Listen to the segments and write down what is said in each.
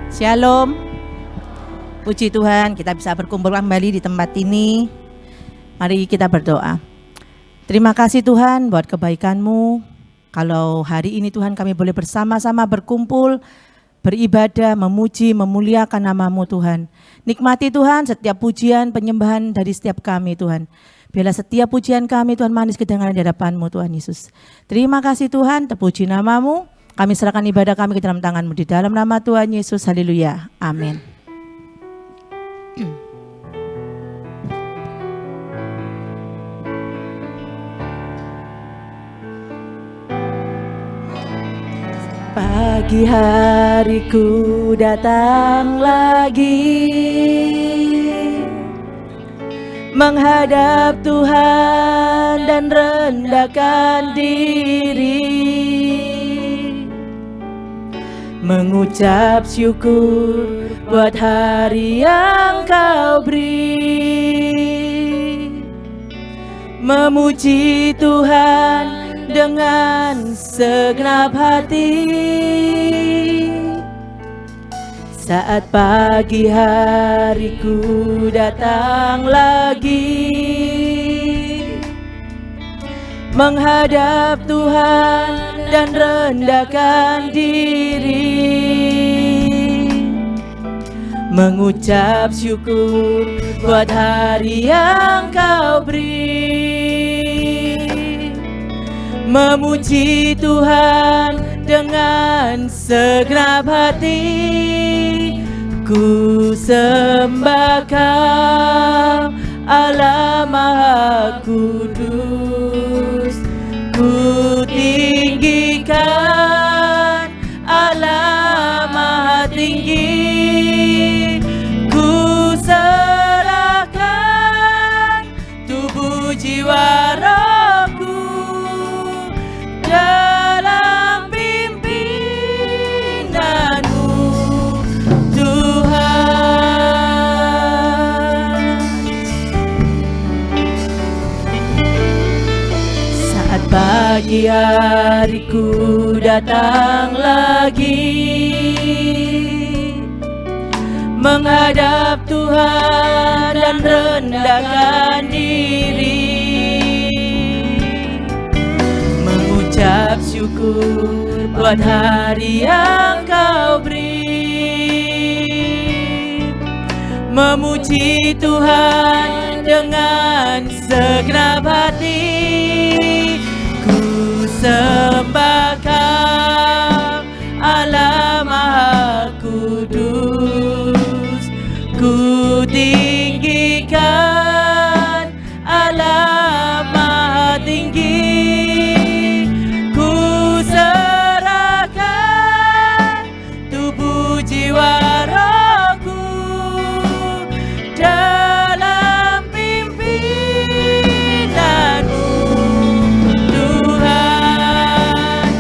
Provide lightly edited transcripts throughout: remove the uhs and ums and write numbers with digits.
Shalom. Puji Tuhan, kita bisa berkumpul kembali di tempat ini. Mari kita berdoa. Terima kasih Tuhan buat kebaikan-Mu. Kalau hari ini Tuhan kami boleh bersama-sama berkumpul, beribadah, memuji, memuliakan nama-Mu Tuhan. Nikmati Tuhan setiap pujian, penyembahan dari setiap kami Tuhan. Biarlah setiap pujian kami Tuhan manis kedengaran di hadapan-Mu Tuhan Yesus. Terima kasih Tuhan, terpuji nama-Mu. Kami serahkan ibadah kami ke dalam tangan-Mu di dalam nama Tuhan Yesus. Haleluya. Amin. Pagi hariku datang lagi menghadap Tuhan dan rendahkan diri, mengucap syukur buat hari yang Kau beri, memuji Tuhan dengan segenap hati. Saat pagi hariku datang lagi menghadap Tuhan dan rendahkan diri, mengucap syukur buat hari yang Kau beri, memuji Tuhan dengan segenap hati. Ku sembah Kau Allah Maha Kudus, ku tinggikan Allah Maha Tinggi, ku serahkan tubuh jiwa rohku dalam pimpinanmu Tuhan. Saat pagi hariku datang lagi menghadap Tuhan dan rendahkan diri, mengucap syukur buat hari yang Kau beri, memuji Tuhan dengan segenap hati. Ku sembah Kau Allah Maha Kudus, ku tinggikan Allah Maha Tinggi, ku serahkan tubuh jiwa rohku dalam pimpinanmu Tuhan.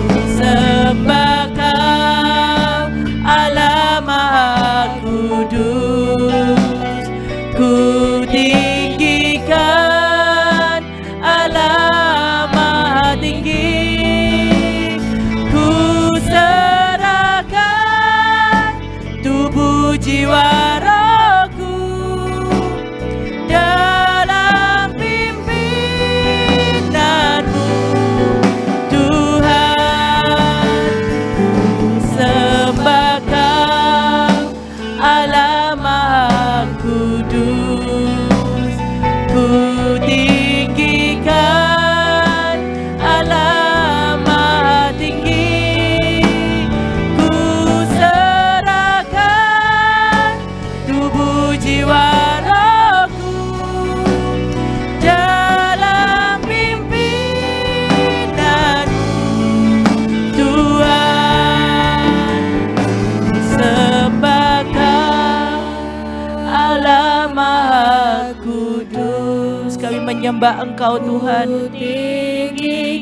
Ku sembah Kau Allah Maha Kudus, ku tinggikan Allah Maha Tinggi, ku serahkan tubuh jiwa rohku dalam pimpinanmu Tuhan. Ku sembah Kau Allah Maha Kudus, ku tinggikan Allah Maha Tinggi, ku serahkan tubuh jiwa rohku dalam pimpinanmu Tuhan. Ku sembah Kau Allah Maha Kudus. Kami menyembah Engkau Tuhan,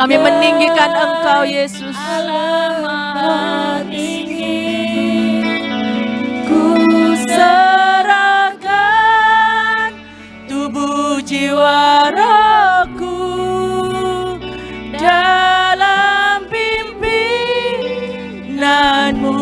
kami meninggikan Engkau Yesus. Allah Maha Tinggi, ku serahkan tubuh jiwa rohku dalam pimpinanmu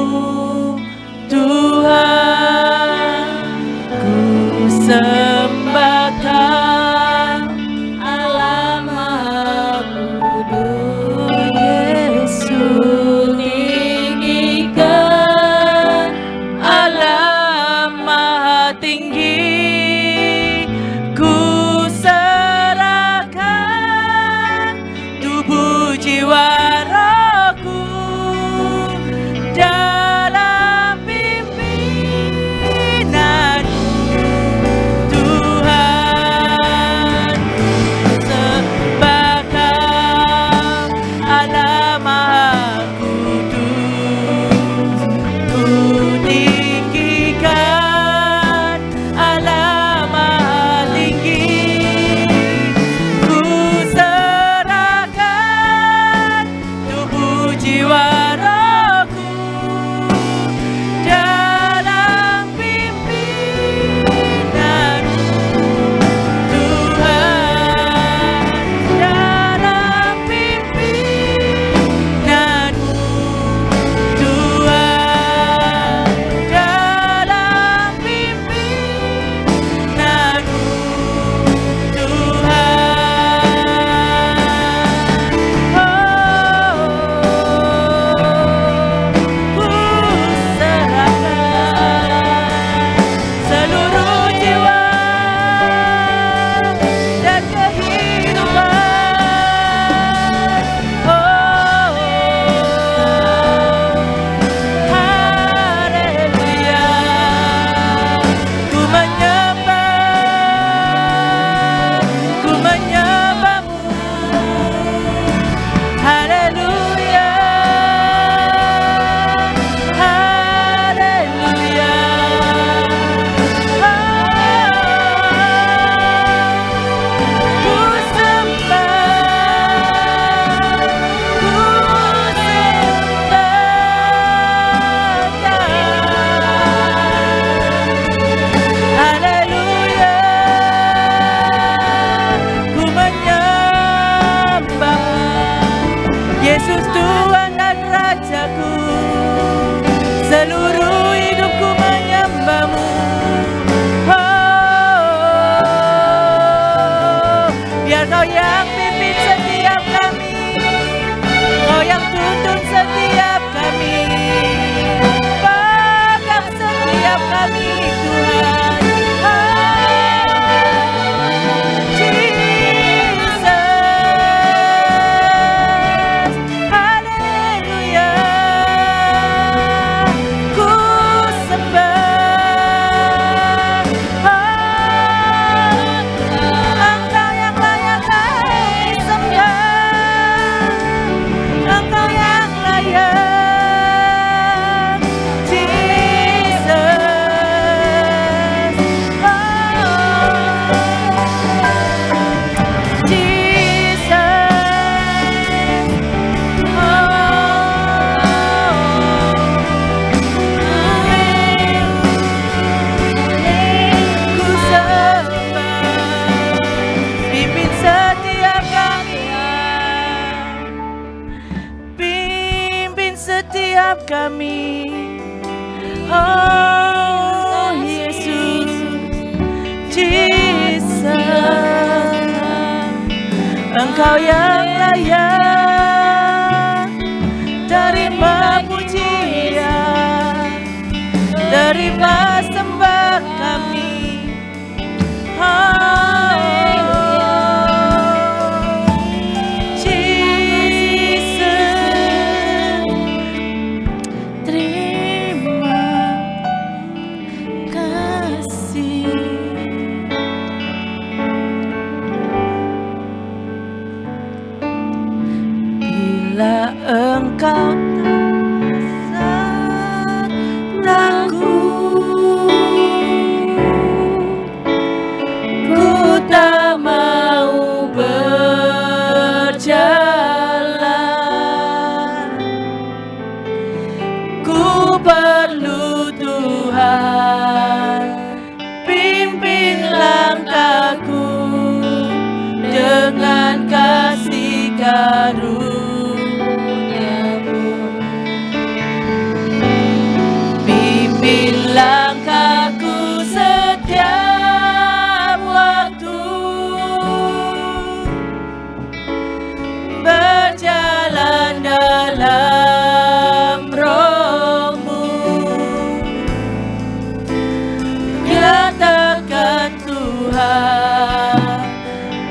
Engkau yang layak terima pujian, terima sembah kami. Bila Engkau tak takut, ku tak mau berjalan. Ku perlu Tuhan, pimpin langkahku dengan kasih karunia. Langkahku setiap waktu, berjalan dalam Roh-Mu. Nyatakan Tuhan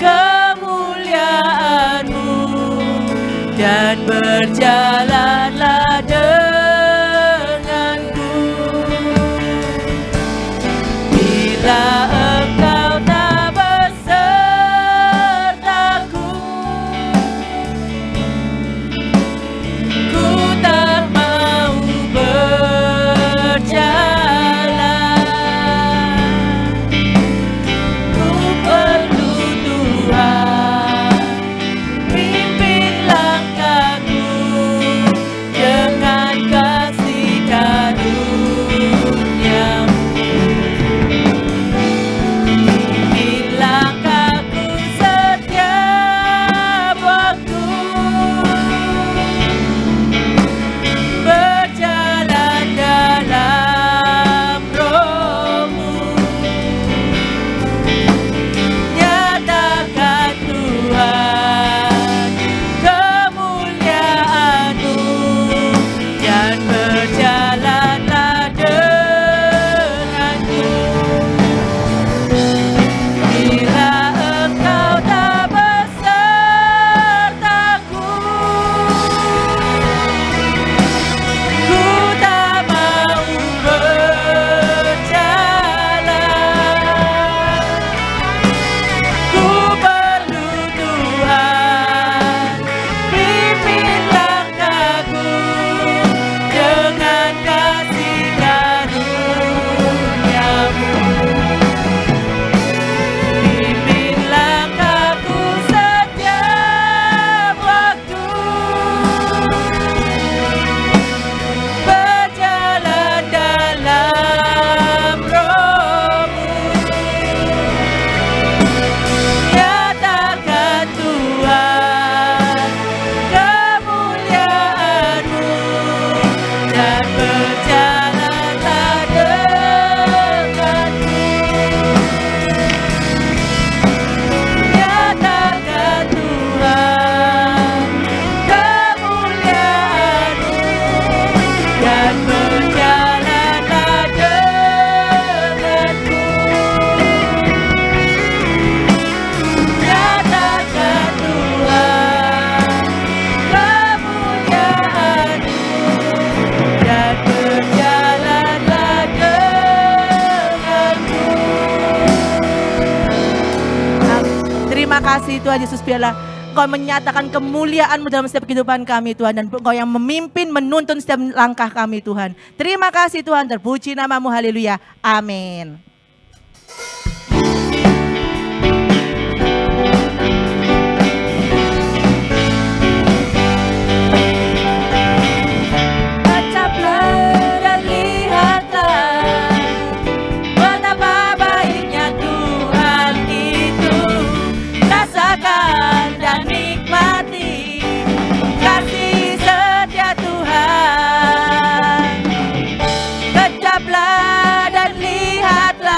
kemuliaan-Mu dan berjalanlah Engkau tak besertaku, ku tak mau berjalan. Ku perlu Tuhan, pimpin langkahku dengan kasih karunia-Mu. Terima kasih Tuhan Yesus, biarlah Engkau menyatakan kemuliaan-Mu dalam setiap kehidupan kami Tuhan, dan Engkau yang memimpin, menuntun setiap langkah kami Tuhan. Terima kasih Tuhan, terpuji nama-Mu, haleluya, amin. Kecaplah dan lihatlah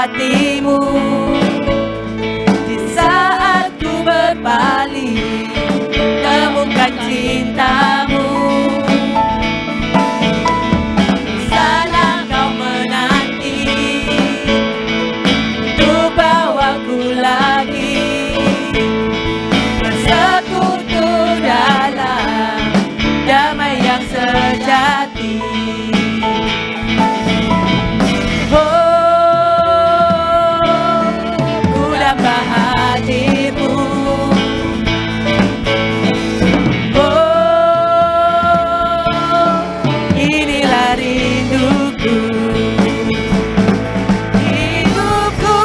hatimu. Di saat ku berpaling, temukan cintamu. Di sana kau menanti untuk bawaku lagi bersekutu dalam damai yang sejati. Ku dapat hatimu. Inilah rinduku. Hidupku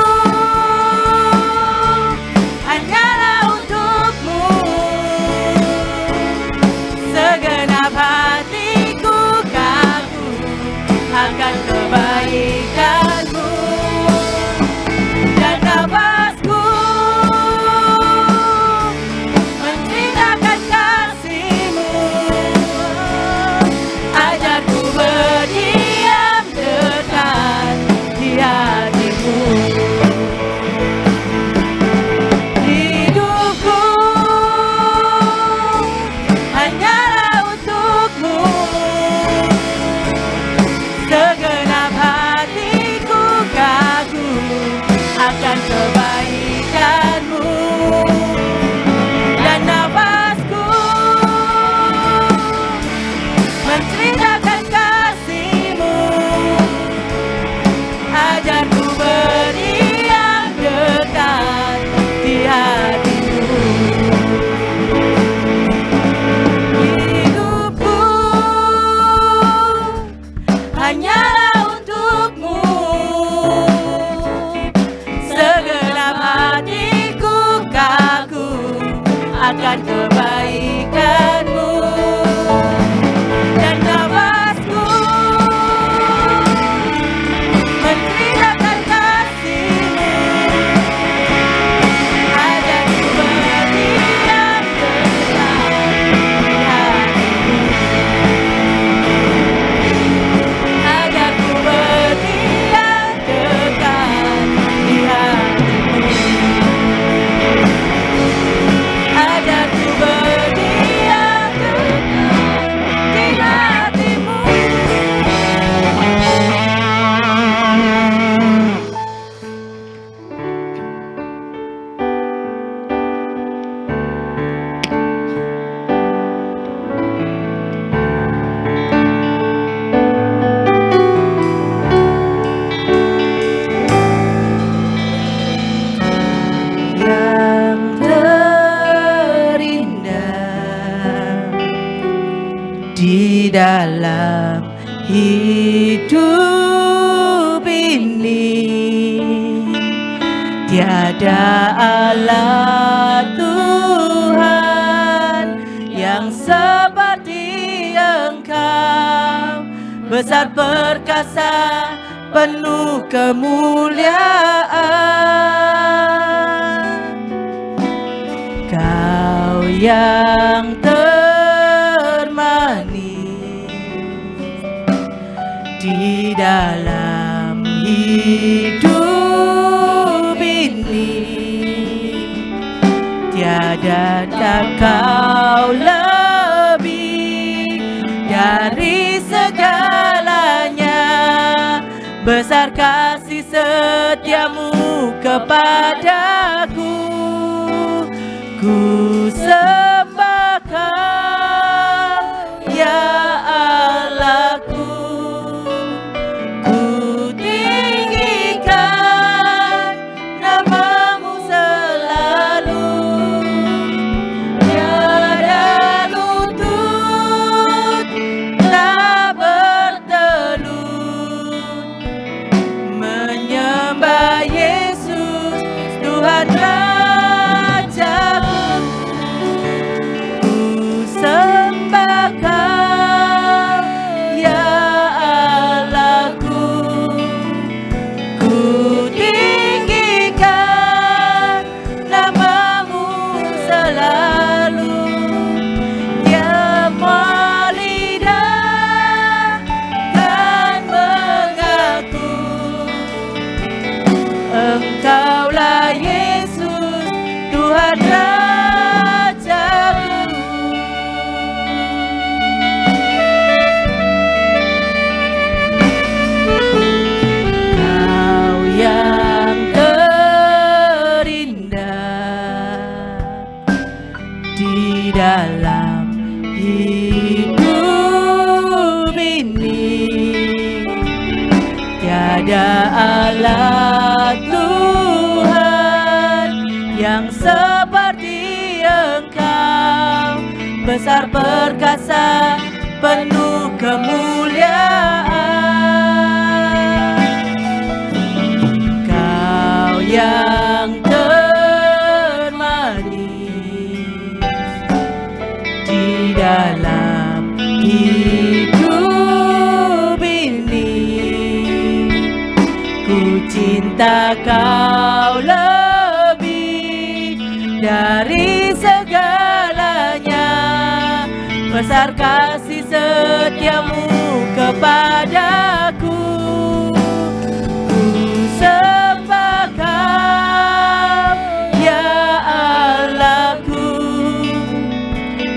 hanyalah untukmu. Segenap hatiku kagum akan kebaikanmu. Dan nafasku menceritakan kasihmu. Ajarku berdiam dekat di hatimu. Hidupku hanyalah untukmu. Segenap hatiku kagum akan kebaikanmu. Dan nafasku menceritakan kasihmu. Ajarku berdiam dekat di hatimu. Hidupku hanyalah untukmu. Segenap hatiku kagum akan kebaikanmu. Dan nafasku menceritakan kasihmu. Ajarku berdiam dekat di hatimu. Ajarku berdiam dekat di hatimu. Ajarku berdiam dekat di hatimu. Yang terindah di dalam hidup ini, tiada Allah Tuhan yang seperti Engkau, besar perkasa, penuh kemuliaan. Kau yang termanis di dalam hidup ini, tiada kau lebih dari segalanya. Besar kasih setiamu kepadaku. Ku sembah Kau ya Allahku. Ku tinggikan namamu selalu. Tiada lutut tak bertelut menyembah Yesus Tuhan Rajaku. di dalam hidup ini. Tiada Allah Tuhan yang seperti Engkau, besar perkasa penuh kemuliaan. Kau yang termanis di dalam hidup ini. Ku cinta Kau lebih dari segalanya, besar kasih setiamu kepadaku. Ku sembah Kau, ya Allahku.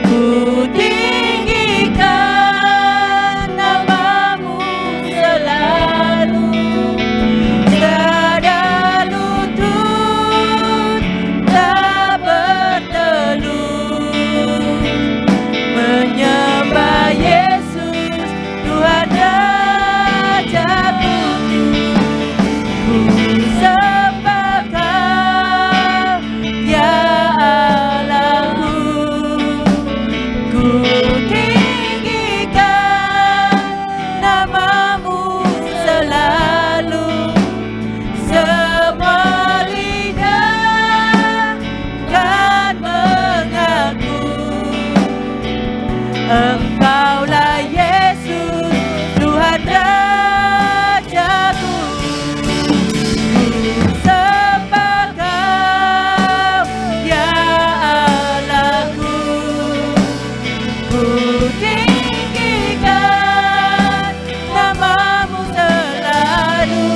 Ku tinggikan nama-Mu selalu. Tiada lutut tak bertelut menyembah Yesus, Tuhan Rajaku. Ku sembah Kau, ya Allahku. Ku tinggikan nama-Mu selalu. Semua lidah kan mengaku Engkaulah Yesus, Tuhan Rajaku. Ku sembah Kau, ya Allahku. Ku tinggikan nama-Mu selalu.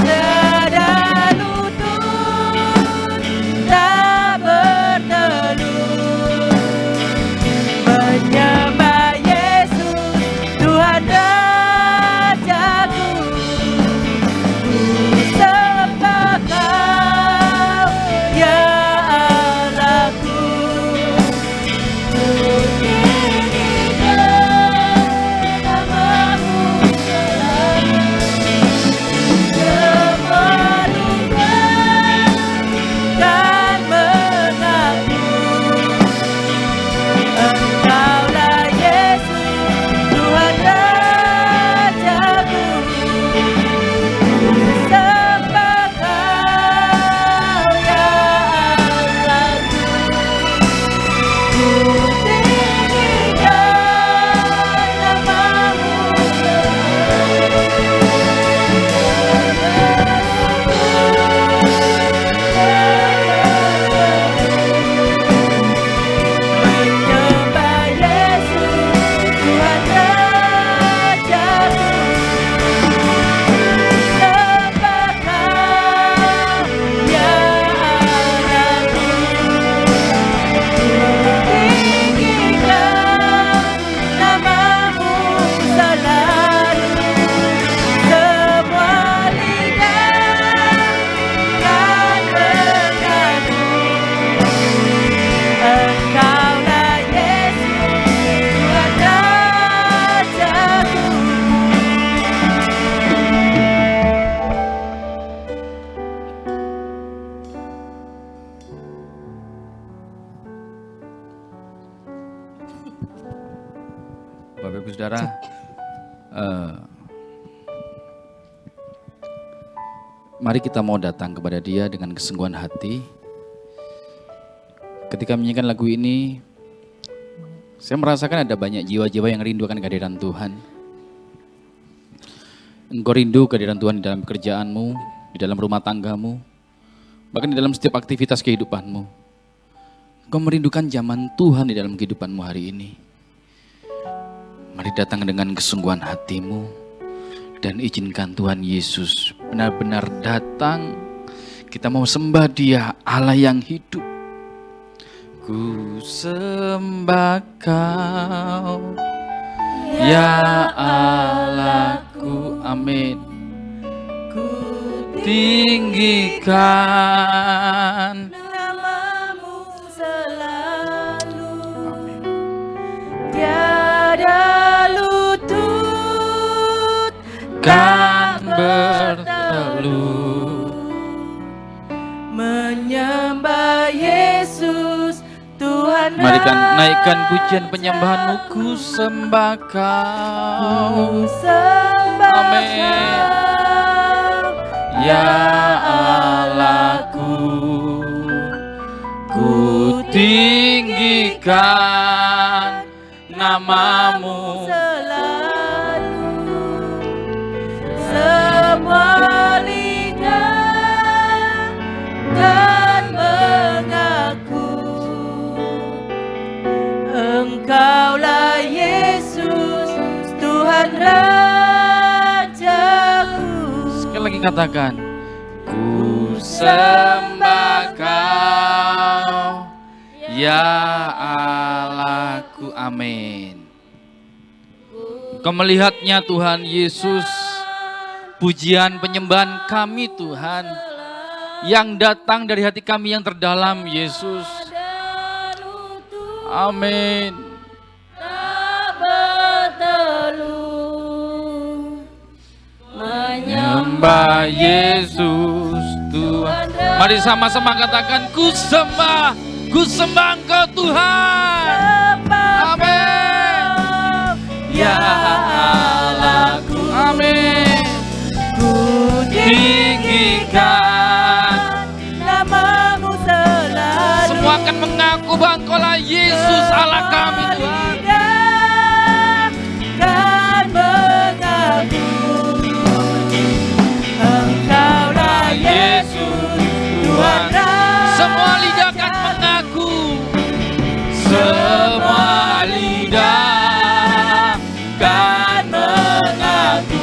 Tiada lutut tak bertelut menyembah Yesus, Tuhan Rajaku. Ku sembah Kau, ya Allahku. Ku tinggikan nama-Mu selalu. Semua luka kan mengaku Engkaulah Yesus, Tuhan Rajaku. Ku sembah Kau, ya Allahku. Ku tinggikan nama-Mu menyembah Yesus, Tuhan Rajaku. Sembah Kau, ya Allahku. Ku tinggikan nama-Mu selalu. Semua lidah kan mengaku Engkaulah Yesus, Tuhan Rajaku. Bapak Ibu Saudara, mari kita mau datang kepada Dia dengan kesungguhan hati. Ketika menyanyikan lagu ini, saya merasakan ada banyak jiwa-jiwa yang rindu akan kehadiran Tuhan. Engkau rindu kehadiran Tuhan di dalam pekerjaanmu, di dalam rumah tanggamu, bahkan di dalam setiap aktivitas kehidupanmu. Engkau merindukan zaman Tuhan di dalam kehidupanmu hari ini. Mari datang dengan kesungguhan hatimu dan izinkan Tuhan Yesus benar-benar datang. Kita mau sembah Dia, Allah yang hidup. Ku sembah Kau, ya Allahku. Amin. Ku Tinggikan nama-Mu selalu. Mari kan naikkan pujian penyembahanmu, ku sembah Kau. Amin. Ya Allahku, ku tinggikan namamu selalu, semua lidah dan mengaku Engkaulah Yesus, Tuhan Rajaku. Sekali lagi katakan, ku sembah Kau, ya Allahku. Amin. Kau melihatnya Tuhan Yesus, pujian penyembahan kami Tuhan, yang datang dari hati kami yang terdalam Yesus. Amin. Menyembah Yesus Tuhan. Mari sama-sama katakan, ku sembah Engkau Tuhan. Amin. Ya Allahku. Amin. Ku Tinggikan. namamu selalu. Semua akan mengaku bahwa Engkaulah Yesus Allah kami Tuhan. Kan mengaku Engkaulah Yesus, Tuhan Raja. Semua lidah akan mengaku. Semua lidah akan mengaku.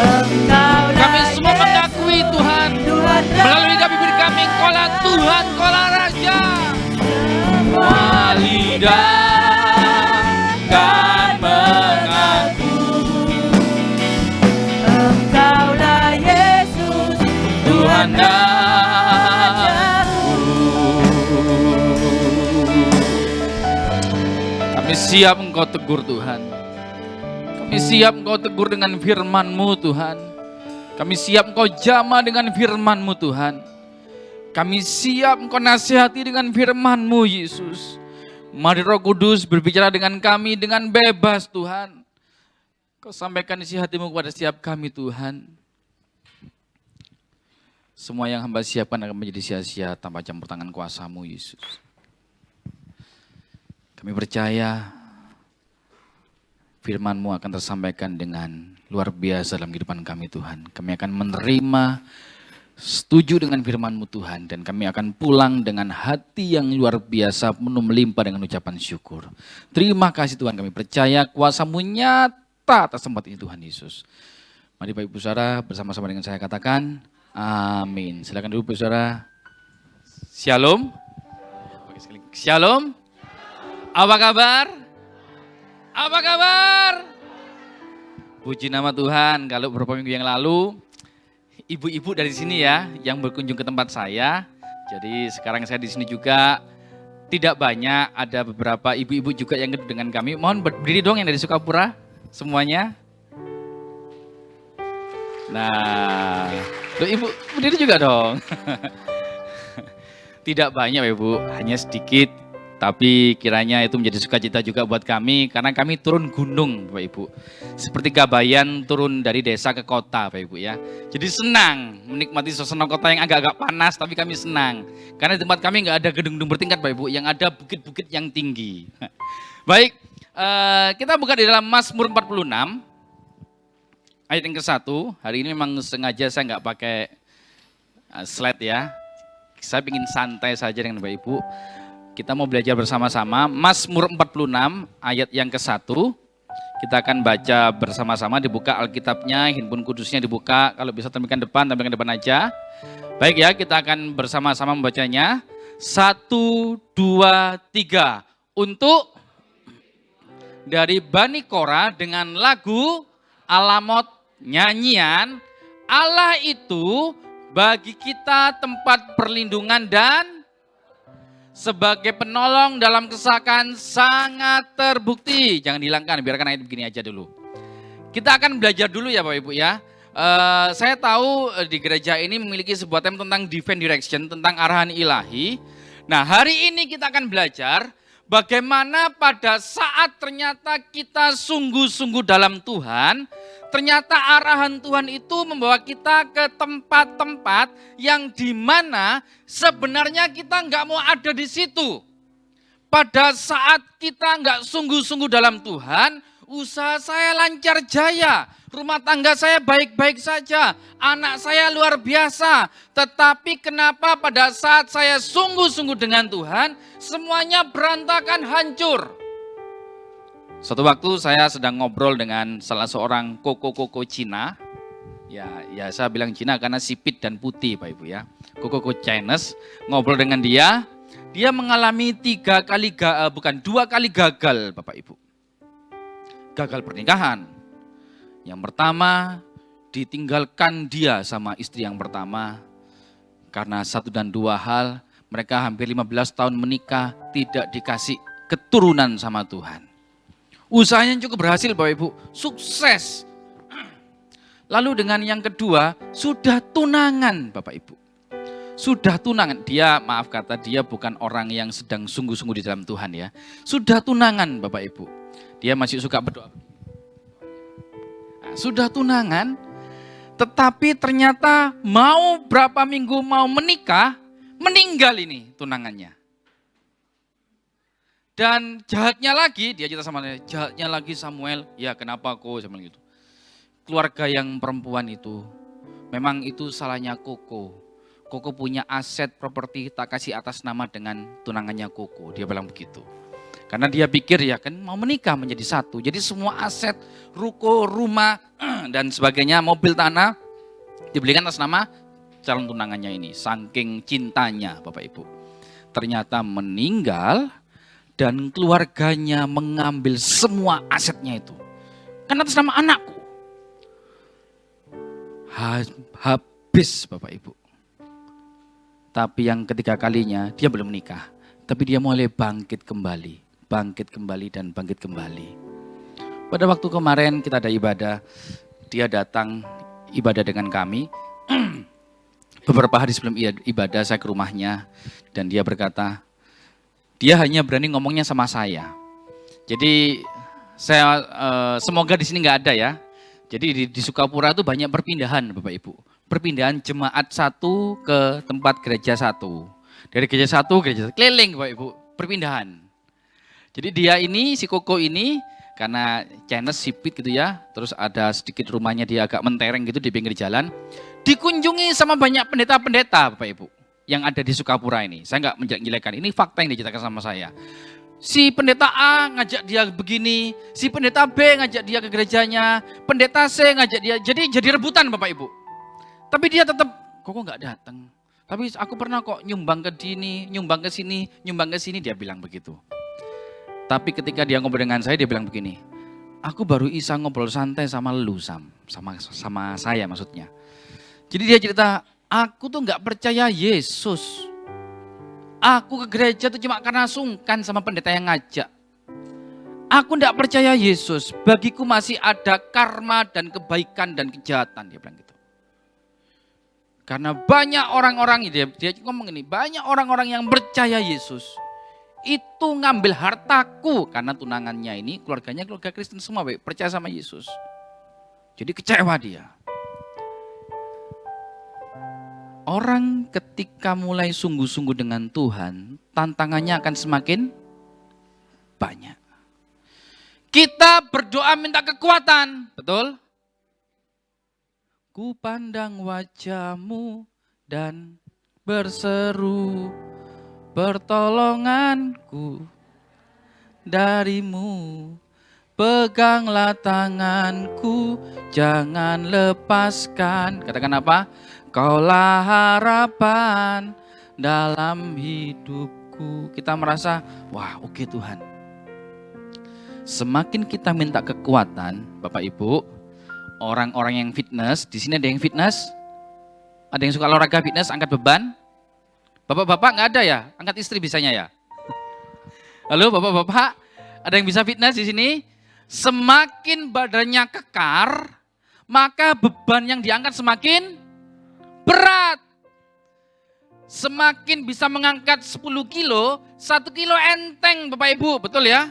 Engkaulah Kami semua Yesus, mengakui Tuhan. Tuhan Raja. Melalui lidah bibir kami, Engkaulah Tuhan, Engkaulah Raja. Semua lidah akan mengaku. Engkaulah Yesus, Tuhan Rajaku. Kami siap Engkau tegur Tuhan. Kami siap Engkau tegur dengan firman-Mu Tuhan. Kami siap Engkau jamah dengan firman-Mu Tuhan. Kami siap Engkau nasihati dengan firman-Mu Yesus. Mari Roh Kudus berbicara dengan kami dengan bebas Tuhan. Kau sampaikan isi hati-Mu kepada setiap kami Tuhan. Semua yang hamba siapkan akan menjadi sia-sia tanpa campur tangan kuasa-Mu Yesus. Kami percaya firman-Mu akan tersampaikan dengan luar biasa dalam kehidupan kami Tuhan. Kami akan menerima, setuju dengan firman-Mu Tuhan, dan kami akan pulang dengan hati yang luar biasa penuh melimpah dengan ucapan syukur. Terima kasih Tuhan, kami percaya kuasa-Mu nyata atas tempat ini Tuhan Yesus. Mari Bapak Ibu Saudara bersama-sama dengan saya katakan amin. Silakan dulu Bapak Saudara. Shalom. Shalom. Apa kabar? Apa kabar? Puji nama Tuhan. Kalau beberapa minggu yang lalu ibu-ibu dari sini ya yang berkunjung ke tempat saya. Jadi sekarang saya di sini juga tidak banyak, ada beberapa ibu-ibu juga yang duduk dengan kami. Mohon berdiri dong yang dari Sukapura semuanya. Nah, tuh ibu berdiri juga dong. Tidak banyak Ibu, hanya sedikit. Tapi kiranya itu menjadi sukacita juga buat kami karena kami turun gunung Bapak Ibu. Seperti Gabayan turun dari desa ke kota Bapak Ibu ya. Jadi senang menikmati suasana kota yang agak-agak panas tapi kami senang. Karena di tempat kami nggak ada gedung-gedung bertingkat Bapak Ibu, yang ada bukit-bukit yang tinggi. Baik, kita buka di dalam Mazmur 46 ayat yang ke-1. Hari ini memang sengaja saya nggak pakai slide ya. Saya ingin santai saja dengan Bapak Ibu. Kita mau belajar bersama-sama Mazmur 46 ayat yang ke-1. Kita akan baca bersama-sama, dibuka Alkitabnya, handphone kudusnya dibuka. Kalau bisa tampilkan depan aja. Baik ya, kita akan bersama-sama membacanya. 1, 2, 3. Untuk dari Bani Korah dengan lagu Alamot nyanyian, Allah itu bagi kita tempat perlindungan dan sebagai penolong dalam kesesakan sangat terbukti. Jangan dihilangkan, biarkan ayat begini aja dulu. Kita akan belajar dulu ya Bapak Ibu ya. Saya tahu di gereja ini memiliki sebuah tema tentang divine direction, tentang arahan ilahi. Nah, hari ini kita akan belajar bagaimana pada saat ternyata kita sungguh-sungguh dalam Tuhan, ternyata arahan Tuhan itu membawa kita ke tempat-tempat yang dimana sebenarnya kita nggak mau ada di situ. Pada saat kita nggak sungguh-sungguh dalam Tuhan, usaha saya lancar jaya, rumah tangga saya baik-baik saja, anak saya luar biasa. Tetapi kenapa pada saat saya sungguh-sungguh dengan Tuhan, semuanya berantakan hancur. Suatu waktu saya sedang ngobrol dengan salah seorang koko-koko Cina. Ya saya bilang Cina karena sipit dan putih Pak Ibu ya. Koko-koko Chinese, ngobrol dengan dia. Dia mengalami 2 kali gagal Bapak Ibu. Gagal pernikahan. Yang pertama ditinggalkan dia sama istri yang pertama. Karena 1 dan 2 hal, mereka hampir 15 tahun menikah tidak dikasih keturunan sama Tuhan. Usahanya cukup berhasil Bapak Ibu, sukses. Lalu dengan yang kedua, sudah tunangan Bapak Ibu. Sudah tunangan, dia bukan orang yang sedang sungguh-sungguh di dalam Tuhan ya. Sudah tunangan Bapak Ibu, dia masih suka berdoa. Nah, sudah tunangan, tetapi ternyata mau berapa minggu mau menikah, meninggal ini tunangannya. Dan jahatnya lagi, dia cerita sama saya, jahatnya lagi Samuel, ya kenapa kok sama gitu. Keluarga yang perempuan itu, memang itu salahnya Koko. Koko punya aset properti tak kasih atas nama dengan tunangannya Koko. Dia bilang begitu. Karena dia pikir ya kan mau menikah menjadi satu. Jadi semua aset, ruko, rumah dan sebagainya, mobil tanah dibelikan atas nama calon tunangannya ini. Saking cintanya Bapak Ibu. Ternyata meninggal dan keluarganya mengambil semua asetnya itu. Kan atas nama anakku. Habis Bapak Ibu. Tapi yang ketiga kalinya dia belum menikah. Tapi dia mulai bangkit kembali dan bangkit kembali. Pada waktu kemarin kita ada ibadah, dia datang ibadah dengan kami. Beberapa hari sebelum ibadah saya ke rumahnya dan dia berkata, dia hanya berani ngomongnya sama saya. Jadi saya semoga di sini nggak ada ya. Jadi di Sukapura itu banyak perpindahan Bapak Ibu. Perpindahan jemaat satu ke tempat gereja satu. Dari gereja satu keliling Bapak Ibu, perpindahan. Jadi dia ini, si Koko ini, karena Chinese sipit gitu ya, terus ada sedikit rumahnya dia agak mentereng gitu di pinggir jalan, dikunjungi sama banyak pendeta-pendeta Bapak Ibu, yang ada di Sukapura ini. Saya nggak menjelek-jelekan, ini fakta yang diceritakan sama saya. Si pendeta A ngajak dia begini, si pendeta B ngajak dia ke gerejanya, pendeta C ngajak dia, jadi rebutan Bapak Ibu. Tapi dia tetap, kok nggak datang. Tapi aku pernah kok nyumbang ke sini, nyumbang ke sini, dia bilang begitu. Tapi ketika dia ngobrol dengan saya, dia bilang begini, aku baru bisa ngobrol santai sama lu sama saya maksudnya. Jadi dia cerita, aku tuh nggak percaya Yesus. Aku ke gereja tuh cuma karena sungkan sama pendeta yang ngajak. Aku nggak percaya Yesus, bagiku masih ada karma dan kebaikan dan kejahatan, dia bilang gitu. Karena banyak orang-orang, dia ngomong ini, banyak orang-orang yang percaya Yesus, itu ngambil hartaku, karena tunangannya ini keluarganya keluarga Kristen semua, percaya sama Yesus. Jadi kecewa dia. Orang ketika mulai sungguh-sungguh dengan Tuhan, tantangannya akan semakin banyak. Kita berdoa minta kekuatan, betul? Ku pandang wajahmu dan berseru, pertolonganku darimu. Peganglah tanganku, jangan lepaskan. Katakan apa? Kaulah harapan dalam hidupku. Kita merasa, wah oke Tuhan. Semakin kita minta kekuatan, Bapak Ibu, orang-orang yang fitness, di sini ada yang fitness? Ada yang suka olahraga fitness, angkat beban? Bapak-bapak nggak ada ya? Angkat istri bisanya ya? Halo bapak-bapak, ada yang bisa fitness di sini? Semakin badannya kekar, maka beban yang diangkat semakin berat. Semakin bisa mengangkat 10 kilo, 1 kilo enteng Bapak Ibu, betul ya?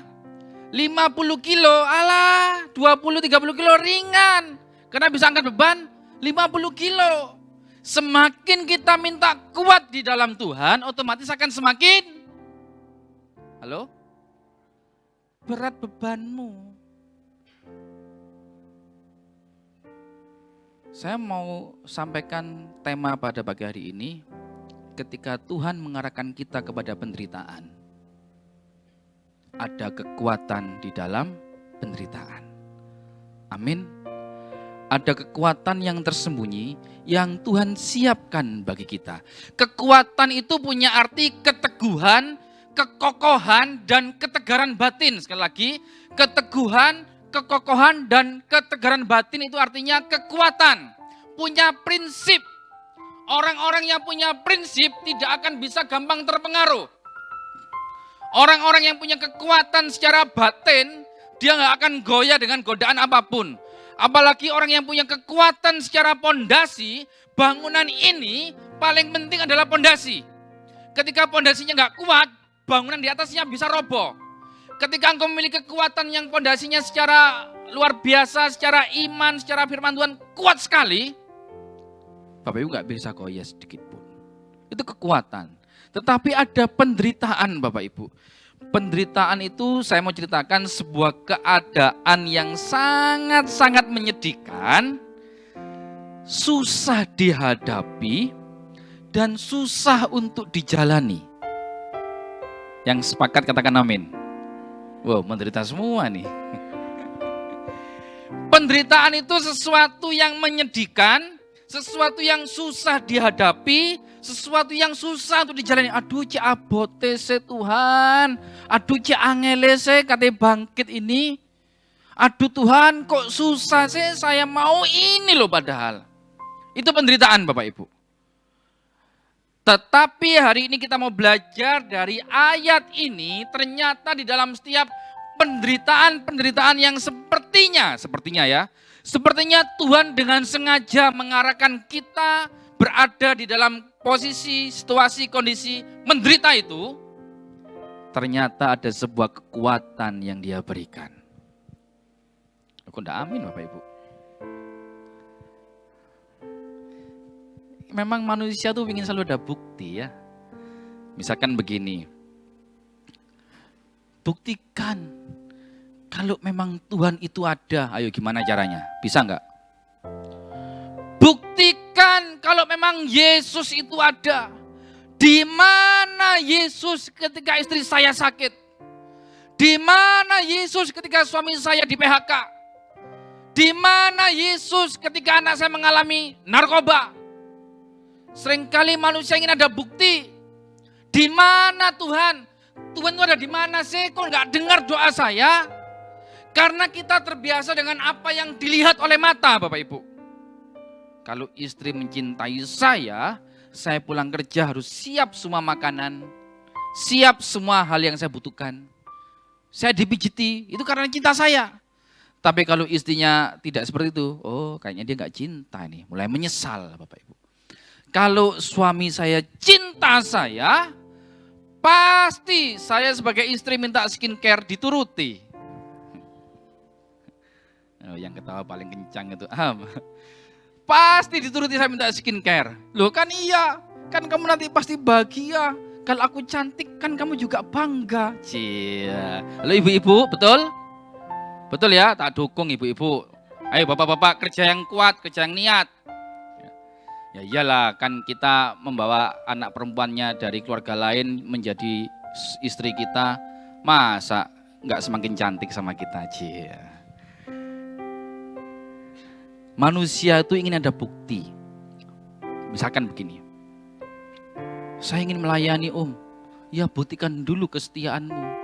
50 kilo, alah 20-30 kilo ringan. Karena bisa angkat beban 50 kilo. Semakin kita minta kuat di dalam Tuhan, otomatis akan semakin, halo? Berat bebanmu. Saya mau sampaikan tema pada pagi hari ini, ketika Tuhan mengarahkan kita kepada penderitaan. Ada kekuatan di dalam penderitaan. Amin. Ada kekuatan yang tersembunyi yang Tuhan siapkan bagi kita. Kekuatan itu punya arti keteguhan, kekokohan, dan ketegaran batin. Sekali lagi, keteguhan, kekokohan, dan ketegaran batin itu artinya kekuatan. Punya prinsip. Orang-orang yang punya prinsip tidak akan bisa gampang terpengaruh. Orang-orang yang punya kekuatan secara batin, dia nggak akan goyah dengan godaan apapun. Apalagi orang yang punya kekuatan secara pondasi, bangunan ini paling penting adalah pondasi. Ketika pondasinya nggak kuat, bangunan di atasnya bisa roboh. Ketika engkau memiliki kekuatan yang pondasinya secara luar biasa, secara iman, secara firman Tuhan kuat sekali, Bapak Ibu gak bisa goyah sedikit pun. Itu kekuatan. Tetapi ada penderitaan Bapak Ibu. Penderitaan itu saya mau ceritakan sebuah keadaan yang sangat-sangat menyedihkan, susah dihadapi, dan susah untuk dijalani. Yang sepakat katakan amin. Wow, menderita semua nih. Penderitaan itu sesuatu yang menyedihkan, sesuatu yang susah dihadapi, sesuatu yang susah untuk dijalani. Aduh, cek abote se Tuhan. Aduh, cek angele se kate bangkit ini. Aduh Tuhan, kok susah sih, saya mau ini loh padahal. Itu penderitaan Bapak Ibu. Tetapi hari ini kita mau belajar dari ayat ini, ternyata di dalam setiap penderitaan yang sepertinya Tuhan dengan sengaja mengarahkan kita berada di dalam posisi, situasi, kondisi menderita itu, ternyata ada sebuah kekuatan yang Dia berikan. Aku enggak amin Bapak Ibu. Memang manusia tuh ingin selalu ada bukti ya. Misalkan begini, buktikan kalau memang Tuhan itu ada. Ayo gimana caranya? Bisa enggak? Buktikan kalau memang Yesus itu ada. Di mana Yesus ketika istri saya sakit? Di mana Yesus ketika suami saya di PHK? Di mana Yesus ketika anak saya mengalami narkoba? Seringkali manusia ingin ada bukti. Di mana Tuhan? Tuhan itu ada di mana sih? Kok nggak dengar doa saya? Karena kita terbiasa dengan apa yang dilihat oleh mata, Bapak Ibu. Kalau istri mencintai saya pulang kerja harus siap semua makanan, siap semua hal yang saya butuhkan. Saya dipijiti, itu karena cinta saya. Tapi kalau istrinya tidak seperti itu, oh kayaknya dia nggak cinta nih, mulai menyesal, Bapak Ibu. Kalau suami saya cinta saya, pasti saya sebagai istri minta skincare dituruti. Oh, yang ketawa paling kencang itu. Pasti dituruti saya minta skincare. Loh kan iya, kan kamu nanti pasti bahagia. Kalau aku cantik kan kamu juga bangga. Cia. Halo ibu-ibu, betul? Betul ya, tak dukung ibu-ibu. Ayo bapak-bapak kerja yang kuat, kerja yang niat. Ya iyalah, kan kita membawa anak perempuannya dari keluarga lain menjadi istri kita, masa nggak semakin cantik sama kita aja. Manusia itu ingin ada bukti. Misalkan begini, saya ingin melayani om, ya buktikan dulu kesetiaanmu.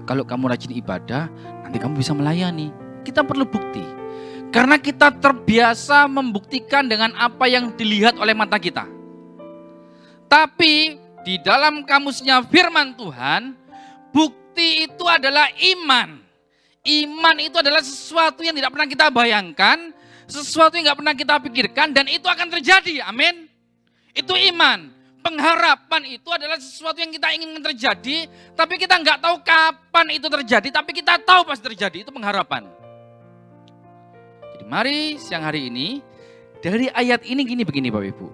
Kalau kamu rajin ibadah, nanti kamu bisa melayani. Kita perlu bukti. Karena kita terbiasa membuktikan dengan apa yang dilihat oleh mata kita. Tapi di dalam kamusnya firman Tuhan, bukti itu adalah iman. Iman itu adalah sesuatu yang tidak pernah kita bayangkan, sesuatu yang tidak pernah kita pikirkan, dan itu akan terjadi. Amin. Itu iman. pengharapan itu adalah sesuatu yang kita inginkan terjadi, tapi kita nggak tahu kapan itu terjadi, tapi kita tahu pasti terjadi. Itu pengharapan. Jadi mari siang hari ini, dari ayat ini begini Bapak Ibu.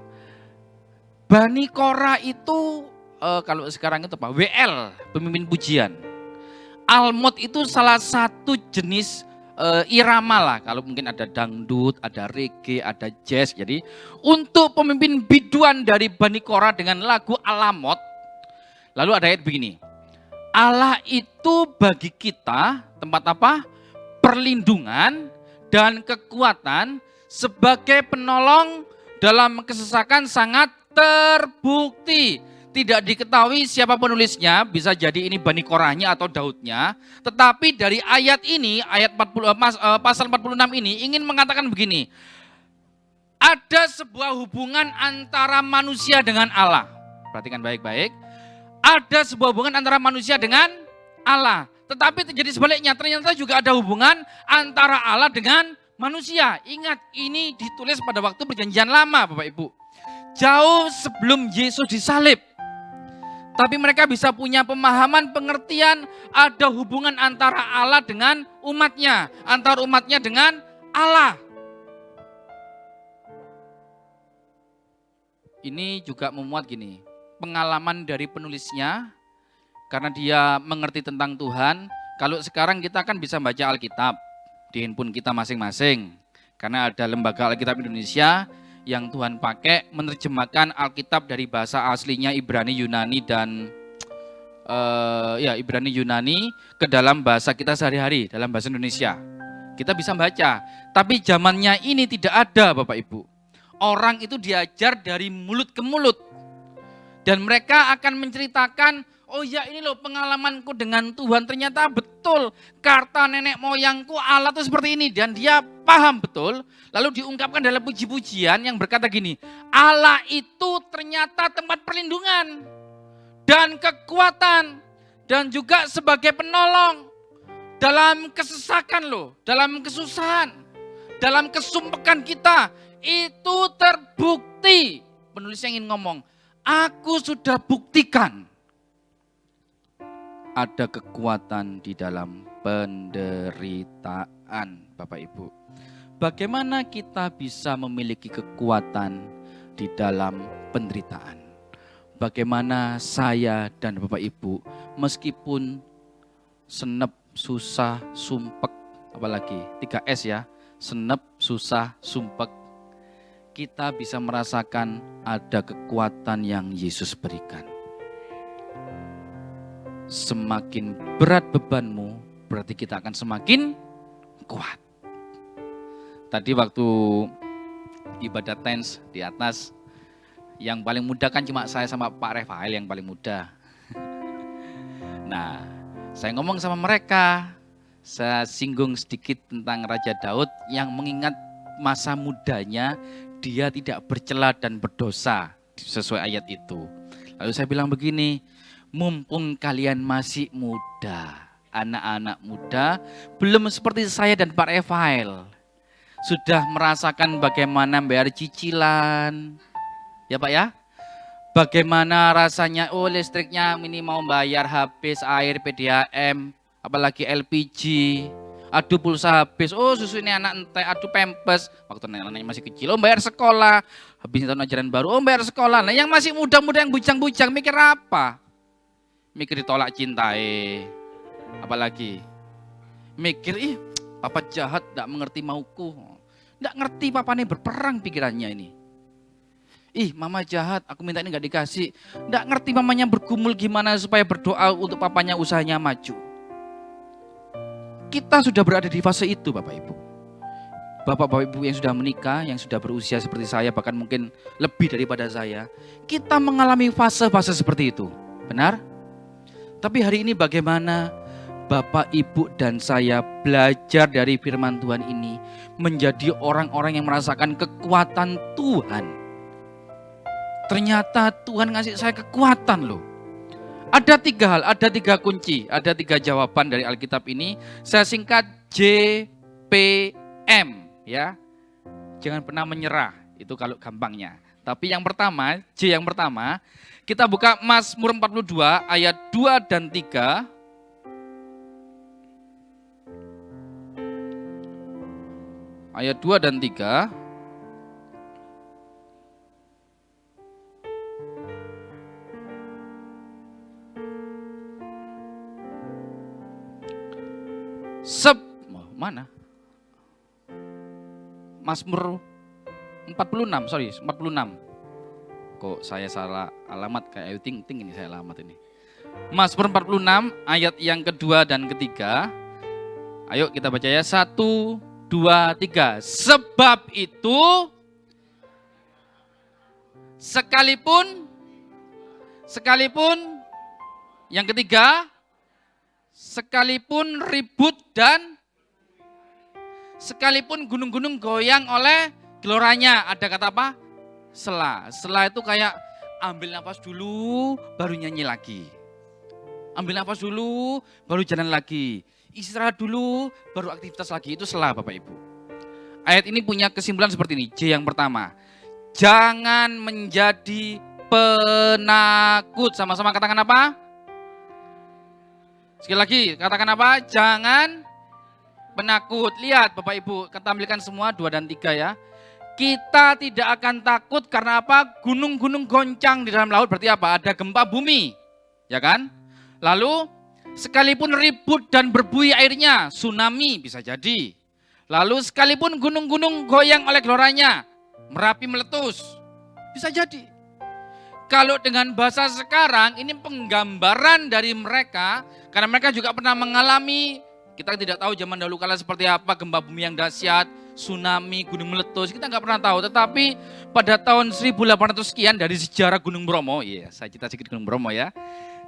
Bani Korah itu, kalau sekarang itu apa? WL, pemimpin pujian. Almot itu salah satu jenis irama lah, kalau mungkin ada dangdut, ada reggae, ada jazz. Jadi untuk pemimpin biduan dari Bani Korah dengan lagu Alamot, lalu ada ayat begini, Allah itu bagi kita tempat apa? Perlindungan dan kekuatan sebagai penolong dalam kesesakan sangat terbukti. Tidak diketahui siapa penulisnya, bisa jadi ini Bani Korahnya atau Daudnya. Tetapi dari ayat ini, ayat 40, pasal 46 ini ingin mengatakan begini. Ada sebuah hubungan antara manusia dengan Allah. Perhatikan baik-baik. Ada sebuah hubungan antara manusia dengan Allah. Tetapi terjadi sebaliknya, ternyata juga ada hubungan antara Allah dengan manusia. Ingat, ini ditulis pada waktu perjanjian lama Bapak Ibu. Jauh sebelum Yesus disalib. Tapi mereka bisa punya pemahaman, pengertian, ada hubungan antara Allah dengan umatnya. Antara umatnya dengan Allah. Ini juga memuat gini, pengalaman dari penulisnya, karena dia mengerti tentang Tuhan. Kalau sekarang kita kan bisa baca Alkitab di handphone kita masing-masing. Karena ada lembaga Alkitab Indonesia yang Tuhan pakai menerjemahkan Alkitab dari bahasa aslinya Ibrani, Yunani dan Ibrani, Yunani ke dalam bahasa kita sehari-hari, dalam bahasa Indonesia. Kita bisa baca, tapi zamannya ini tidak ada Bapak Ibu. Orang itu diajar dari mulut ke mulut. Dan mereka akan menceritakan, oh ya ini loh pengalamanku dengan Tuhan, ternyata betul kata nenek moyangku Allah itu seperti ini. Dan dia paham betul, lalu diungkapkan dalam puji-pujian yang berkata gini, Allah itu ternyata tempat perlindungan dan kekuatan dan juga sebagai penolong dalam kesesakan loh, dalam kesusahan, dalam kesumpekan kita. Itu terbukti. Penulisnya ingin ngomong, aku sudah buktikan ada kekuatan di dalam penderitaan, Bapak Ibu. Bagaimana kita bisa memiliki kekuatan di dalam penderitaan? Bagaimana saya dan Bapak Ibu meskipun senep, susah, sumpek, apalagi 3S ya, senep, susah, sumpek, kita bisa merasakan ada kekuatan yang Yesus berikan. Semakin berat bebanmu, berarti kita akan semakin kuat. Tadi waktu ibadah tens di atas, yang paling muda kan cuma saya sama Pak Refael yang paling muda. Nah, saya ngomong sama mereka, saya singgung sedikit tentang Raja Daud yang mengingat masa mudanya, dia tidak bercela dan berdosa sesuai ayat itu. Lalu saya bilang begini, mumpung kalian masih muda, anak-anak muda, belum seperti saya dan Pak Refael, sudah merasakan bagaimana bayar cicilan, ya Pak ya? Bagaimana rasanya, oh listriknya ini mau bayar habis, air PDAM, apalagi LPG, aduh pulsa habis, oh susu ini anak entek, aduh pempes, waktu anaknya masih kecil, oh bayar sekolah, habis tahun ajaran baru, oh bayar sekolah. Nah yang masih muda-muda yang bujang-bujang mikir apa? Mikir ditolak cintai, apalagi mikir, papa jahat, gak mengerti mauku, gak ngerti papa ini berperang pikirannya ini. Mama jahat, aku minta ini gak dikasih, gak ngerti mamanya bergumul gimana supaya berdoa untuk papanya usahanya maju. Kita sudah berada di fase itu Bapak Ibu. Bapak-bapak Ibu yang sudah menikah, yang sudah berusia seperti saya, bahkan mungkin lebih daripada saya, kita mengalami fase-fase seperti itu, benar? Tapi hari ini bagaimana Bapak, Ibu, dan saya belajar dari firman Tuhan ini, menjadi orang-orang yang merasakan kekuatan Tuhan. Ternyata Tuhan ngasih saya kekuatan loh. Ada 3 hal, ada 3 kunci, ada 3 jawaban dari Alkitab ini. Saya singkat JPM ya. Jangan pernah menyerah, itu kalau gampangnya. Tapi yang pertama, J yang pertama, kita buka Mazmur 42 ayat 2 dan 3. Ayat 2 dan 3. Mana? Mazmur 46. Kok saya salah alamat kayak Ayu Ting Ting ini saya alamat ini. Mazmur 46 ayat yang kedua dan ketiga. Ayo kita baca ya. 1, 2, 3. Sebab itu sekalipun yang ketiga, sekalipun ribut dan sekalipun gunung-gunung goyang oleh geloranya. Ada kata apa? Sela. Sela itu kayak ambil nafas dulu baru nyanyi lagi. Ambil nafas dulu baru jalan lagi. Istirahat dulu baru aktivitas lagi. Itu sela Bapak Ibu. Ayat ini punya kesimpulan seperti ini. J yang pertama. Jangan menjadi penakut. Sama-sama katakan apa? Sekali lagi katakan apa? Jangan penakut. Lihat Bapak Ibu, kita tampilkan semua 2 dan 3 ya. Kita tidak akan takut karena apa? Gunung-gunung goncang di dalam laut berarti apa? Ada gempa bumi. Ya kan? Lalu sekalipun ribut dan berbuih airnya, tsunami bisa jadi. Lalu sekalipun gunung-gunung goyang oleh geloranya, Merapi meletus. Bisa jadi. Kalau dengan bahasa sekarang ini penggambaran dari mereka karena mereka juga pernah mengalami. Kita tidak tahu zaman dahulu kala seperti apa, gempa bumi yang dahsyat, tsunami, gunung meletus, kita nggak pernah tahu. Tetapi pada tahun 1800 sekian dari sejarah Gunung Bromo, saya cerita sedikit Gunung Bromo ya.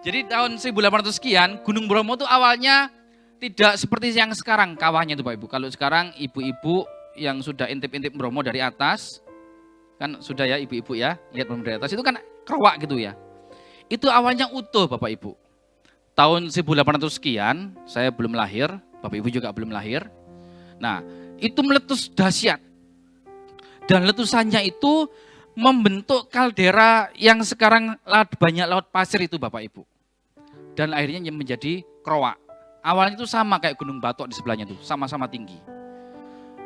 Jadi tahun 1800 sekian, Gunung Bromo itu awalnya tidak seperti yang sekarang kawahnya itu Pak Ibu. Kalau sekarang ibu-ibu yang sudah intip-intip Bromo dari atas, kan sudah ya ibu-ibu ya, lihat Bromo dari atas, itu kan kerowak gitu ya. Itu awalnya utuh Bapak Ibu. Tahun 1800 sekian, saya belum lahir, Bapak Ibu juga belum lahir. Nah, itu meletus dahsyat. Dan letusannya itu membentuk kaldera yang sekarang banyak laut pasir itu Bapak Ibu. Dan akhirnya menjadi kerowak. Awalnya itu sama kayak Gunung Batok di sebelahnya itu, sama-sama tinggi.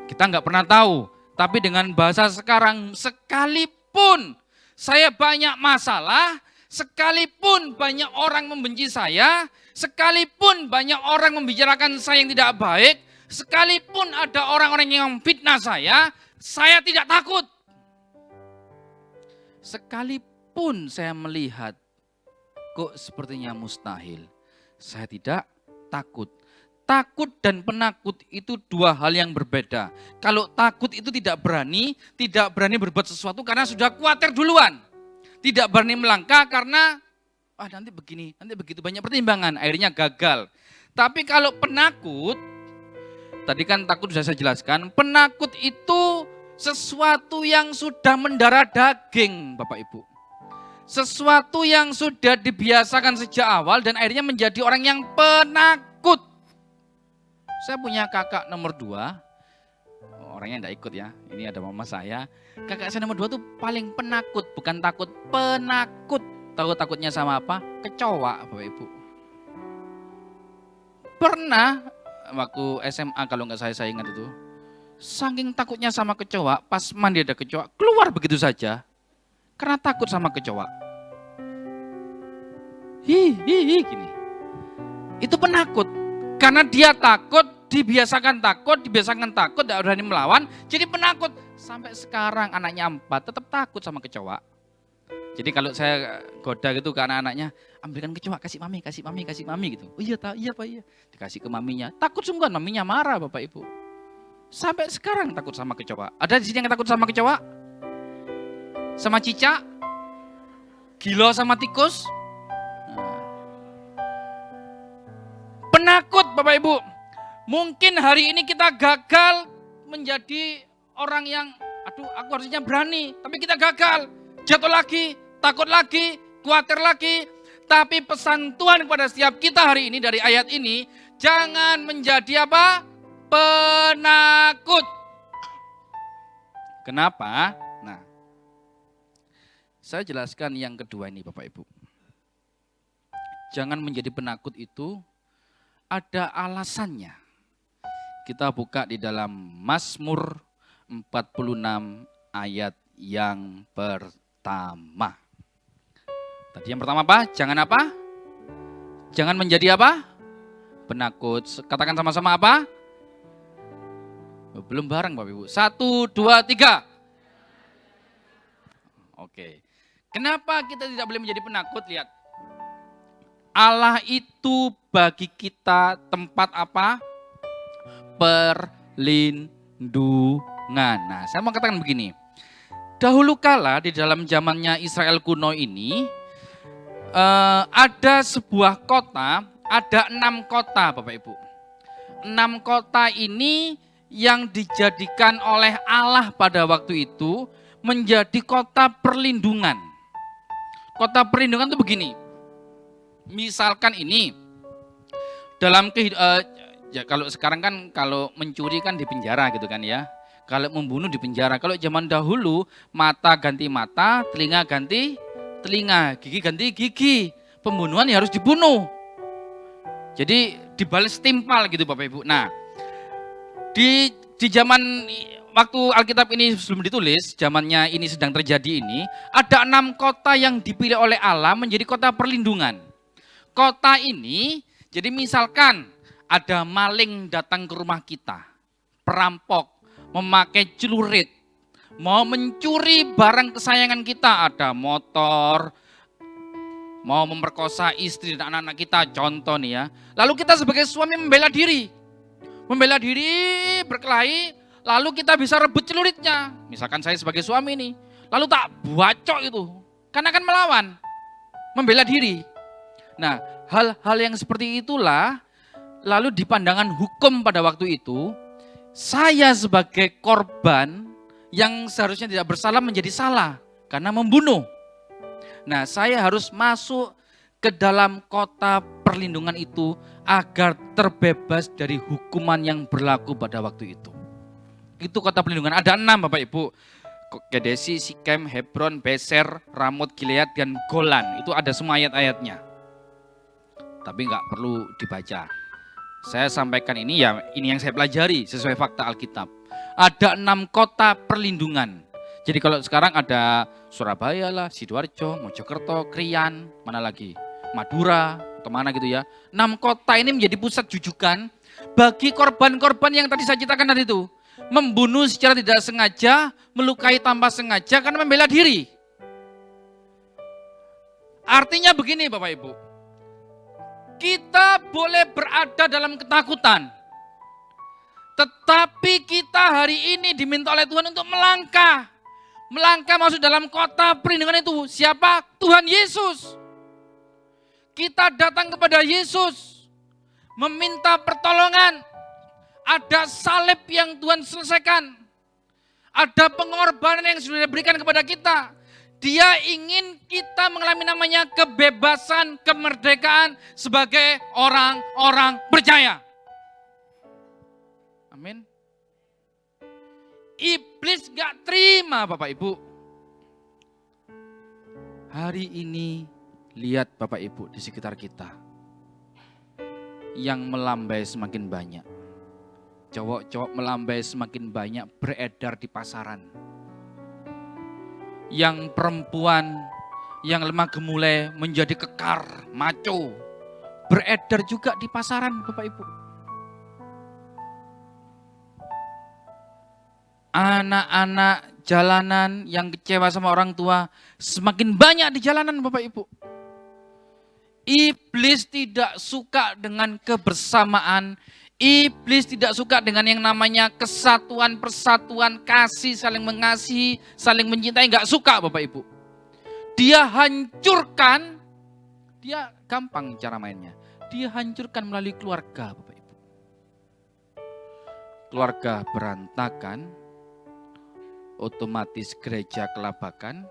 Kita nggak pernah tahu, tapi dengan bahasa sekarang, sekalipun saya banyak masalah, sekalipun banyak orang membenci saya, sekalipun banyak orang membicarakan saya yang tidak baik, sekalipun ada orang-orang yang fitnah saya tidak takut. Sekalipun saya melihat kok sepertinya mustahil, saya tidak takut. Takut dan penakut itu dua hal yang berbeda. Kalau takut itu tidak berani berbuat sesuatu karena sudah khawatir duluan. Tidak berani melangkah karena nanti begini, nanti begitu, banyak pertimbangan, akhirnya gagal. Tapi kalau penakut, tadi kan takut sudah saya jelaskan, penakut itu sesuatu yang sudah mendarah daging Bapak Ibu. Sesuatu yang sudah dibiasakan sejak awal dan akhirnya menjadi orang yang penakut. Saya punya kakak nomor 2, orangnya enggak ikut ya, ini ada mama saya. Kakak saya nomor 2 tuh paling penakut, bukan takut, penakut. Tahu takutnya sama apa? Kecoa Bapak Ibu. Pernah waktu SMA kalau nggak saya ingat itu, saking takutnya sama kecoa, pas mandi ada kecoa, keluar begitu saja. Karena takut sama kecoa. Gini. Itu penakut. Karena dia takut, dibiasakan takut, tidak berani melawan, jadi penakut. Sampai sekarang anaknya 4 tetap takut sama kecoa. Jadi kalau saya goda gitu ke anak-anaknya, ambilkan kecoa, kasih mami gitu. Oh iya Pak, iya. Dikasih ke maminya, takut sungguhan, maminya marah Bapak Ibu. Sampai sekarang takut sama kecoa. Ada di sini yang takut sama kecoa? Sama cicak? Gila sama tikus? Penakut Bapak Ibu. Mungkin hari ini kita gagal menjadi orang yang, aku harusnya berani, tapi kita gagal. Jatuh lagi, takut lagi, khawatir lagi. Tapi pesan Tuhan kepada setiap kita hari ini dari ayat ini, jangan menjadi apa? Penakut. Kenapa? Nah, Saya jelaskan yang kedua ini Bapak Ibu. Jangan menjadi penakut itu ada alasannya. Kita buka di dalam Mazmur 46 ayat yang pertama. Tadi yang pertama apa? Jangan apa? Jangan menjadi apa? Penakut. Katakan sama-sama apa? Belum bareng Bapak Ibu. 1, 2, 3. Oke. Kenapa kita tidak boleh menjadi penakut? Lihat. Allah itu bagi kita tempat apa? Perlindungan. Nah, saya mau katakan begini. Dahulu kala di dalam zamannya Israel kuno ini, ada sebuah kota, ada 6 kota Bapak Ibu. 6 kota ini yang dijadikan oleh Allah pada waktu itu menjadi kota perlindungan. Kota perlindungan itu begini. Misalkan ini dalam ya kalau sekarang kan kalau mencuri kan di penjara gitu kan ya. Kalau membunuh di penjara. Kalau zaman dahulu mata ganti mata, telinga ganti telinga, gigi ganti gigi. Pembunuhan ya harus dibunuh. Jadi dibalas timpal gitu Bapak Ibu. Nah, di zaman waktu Alkitab ini sebelum ditulis, zamannya ini sedang terjadi ini, ada 6 kota yang dipilih oleh Allah menjadi kota perlindungan. Kota ini, jadi misalkan ada maling datang ke rumah kita, perampok, memakai celurit, mau mencuri barang kesayangan kita, ada motor, mau memperkosa istri dan anak-anak kita, contoh nih ya. Lalu kita sebagai suami membela diri, berkelahi, lalu kita bisa rebut celuritnya. Misalkan saya sebagai suami nih, lalu tak bacok itu, karena akan melawan, membela diri. Nah, hal-hal yang seperti itulah, lalu di pandangan hukum pada waktu itu, saya sebagai korban yang seharusnya tidak bersalah menjadi salah, karena membunuh. Nah, saya harus masuk ke dalam kota perlindungan itu agar terbebas dari hukuman yang berlaku pada waktu itu. Itu kota perlindungan, ada 6 Bapak Ibu. Kedesi, Sikem, Hebron, Beser, Ramot, Gilead, dan Golan. Itu ada semua ayat-ayatnya. Tapi nggak perlu dibaca. Saya sampaikan ini ya, ini yang saya pelajari sesuai fakta Alkitab. Ada 6 kota perlindungan. Jadi kalau sekarang ada Surabaya lah, Sidoarjo, Mojokerto, Krian, mana lagi? Madura, atau mana gitu ya. 6 kota ini menjadi pusat jujukan bagi korban-korban yang tadi saya ceritakan tadi itu. Membunuh secara tidak sengaja, melukai tanpa sengaja karena membela diri. Artinya begini Bapak Ibu. Kita boleh berada dalam ketakutan. Tetapi kita hari ini diminta oleh Tuhan untuk melangkah. Melangkah masuk dalam kota perlindungan itu. Siapa? Tuhan Yesus. Kita datang kepada Yesus. Meminta pertolongan. Ada salib yang Tuhan selesaikan. Ada pengorbanan yang sudah diberikan kepada kita. Dia ingin kita mengalami namanya kebebasan, kemerdekaan sebagai orang-orang percaya. Amin. Iblis gak terima Bapak Ibu. Hari ini lihat Bapak Ibu di sekitar kita. Yang melambai semakin banyak. Cowok-cowok melambai semakin banyak beredar di pasaran. Yang perempuan yang lemah gemulai menjadi kekar, maco, beredar juga di pasaran Bapak Ibu. Anak-anak jalanan yang kecewa sama orang tua semakin banyak di jalanan Bapak Ibu. Iblis tidak suka dengan kebersamaan. Iblis tidak suka dengan yang namanya kesatuan, persatuan, kasih, saling mengasihi, saling mencintai. Enggak suka Bapak Ibu. Dia hancurkan, dia gampang cara mainnya. Dia hancurkan melalui keluarga Bapak Ibu. Keluarga berantakan, otomatis gereja kelabakan.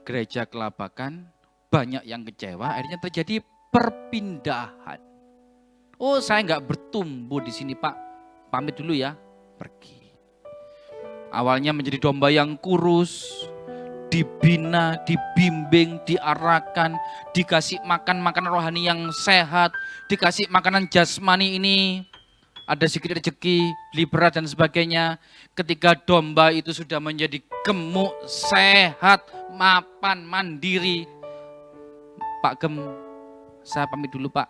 Gereja kelabakan, banyak yang kecewa, akhirnya terjadi perpindahan. Oh, saya nggak bertumbuh di sini Pak, pamit dulu ya, pergi. Awalnya menjadi domba yang kurus, dibina, dibimbing, diarahkan, dikasih makan makanan rohani yang sehat, dikasih makanan jasmani ini, ada sedikit rezeki, liberal dan sebagainya. Ketika domba itu sudah menjadi gemuk, sehat, mapan, mandiri. Pak Gem, saya pamit dulu Pak.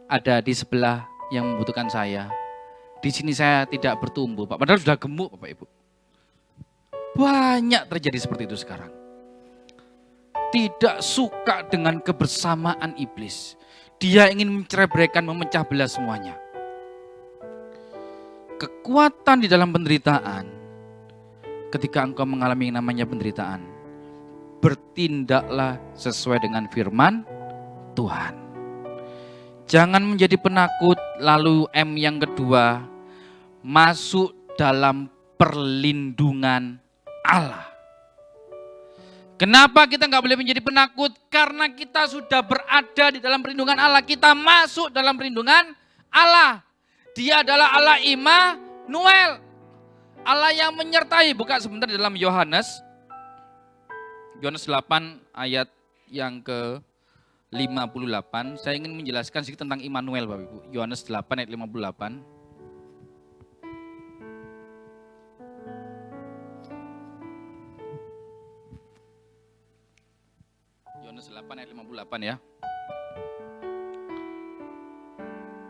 Ada di sebelah yang membutuhkan saya. Di sini saya tidak bertumbuh Pak, padahal sudah gemuk Bapak Ibu. Banyak terjadi seperti itu sekarang. Tidak suka dengan kebersamaan iblis. Dia ingin mencerai-beraikan, memecah belah semuanya. Kekuatan di dalam penderitaan, ketika engkau mengalami yang namanya penderitaan, bertindaklah sesuai dengan firman Tuhan. Jangan menjadi penakut. Lalu M yang kedua, masuk dalam perlindungan Allah. Kenapa kita nggak boleh menjadi penakut? Karena kita sudah berada di dalam perlindungan Allah. Kita masuk dalam perlindungan Allah. Dia adalah Allah Immanuel. Allah yang menyertai. Buka sebentar di dalam Yohanes 8 ayat yang ke 58. Saya ingin menjelaskan sedikit tentang Immanuel Bapak Ibu. Yohanes 8 ayat 58. Yohanes 8 ayat 58 ya.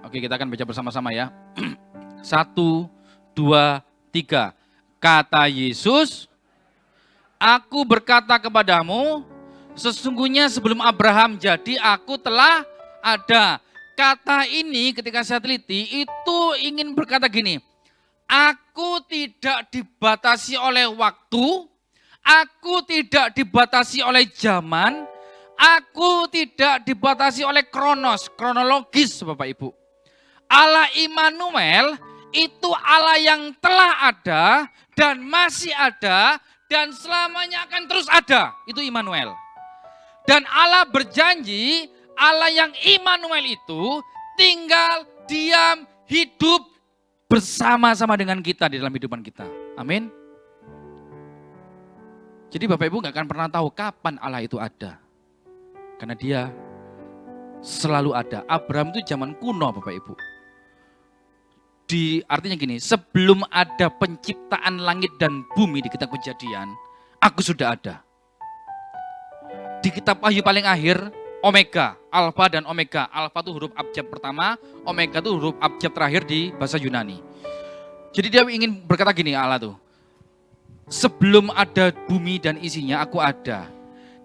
Oke, kita akan baca bersama-sama ya. 1, 2, 3. Kata Yesus, aku berkata kepadamu, sesungguhnya sebelum Abraham jadi, aku telah ada. Kata ini ketika saya teliti, itu ingin berkata gini, aku tidak dibatasi oleh waktu, aku tidak dibatasi oleh zaman, aku tidak dibatasi oleh kronologis Bapak Ibu. Allah Immanuel itu Allah yang telah ada dan masih ada dan selamanya akan terus ada. Itu Immanuel. Dan Allah berjanji, Allah yang Immanuel itu tinggal, diam, hidup bersama-sama dengan kita di dalam kehidupan kita. Amin. Jadi Bapak Ibu gak akan pernah tahu kapan Allah itu ada. Karena dia selalu ada. Abraham itu zaman kuno Bapak Ibu. Artinya gini, sebelum ada penciptaan langit dan bumi di kitab Kejadian, aku sudah ada. Di kitab Wahyu paling akhir, Omega, Alfa dan Omega. Alfa itu huruf abjad pertama, Omega itu huruf abjad terakhir di bahasa Yunani. Jadi dia ingin berkata gini Allah tuh, sebelum ada bumi dan isinya, aku ada.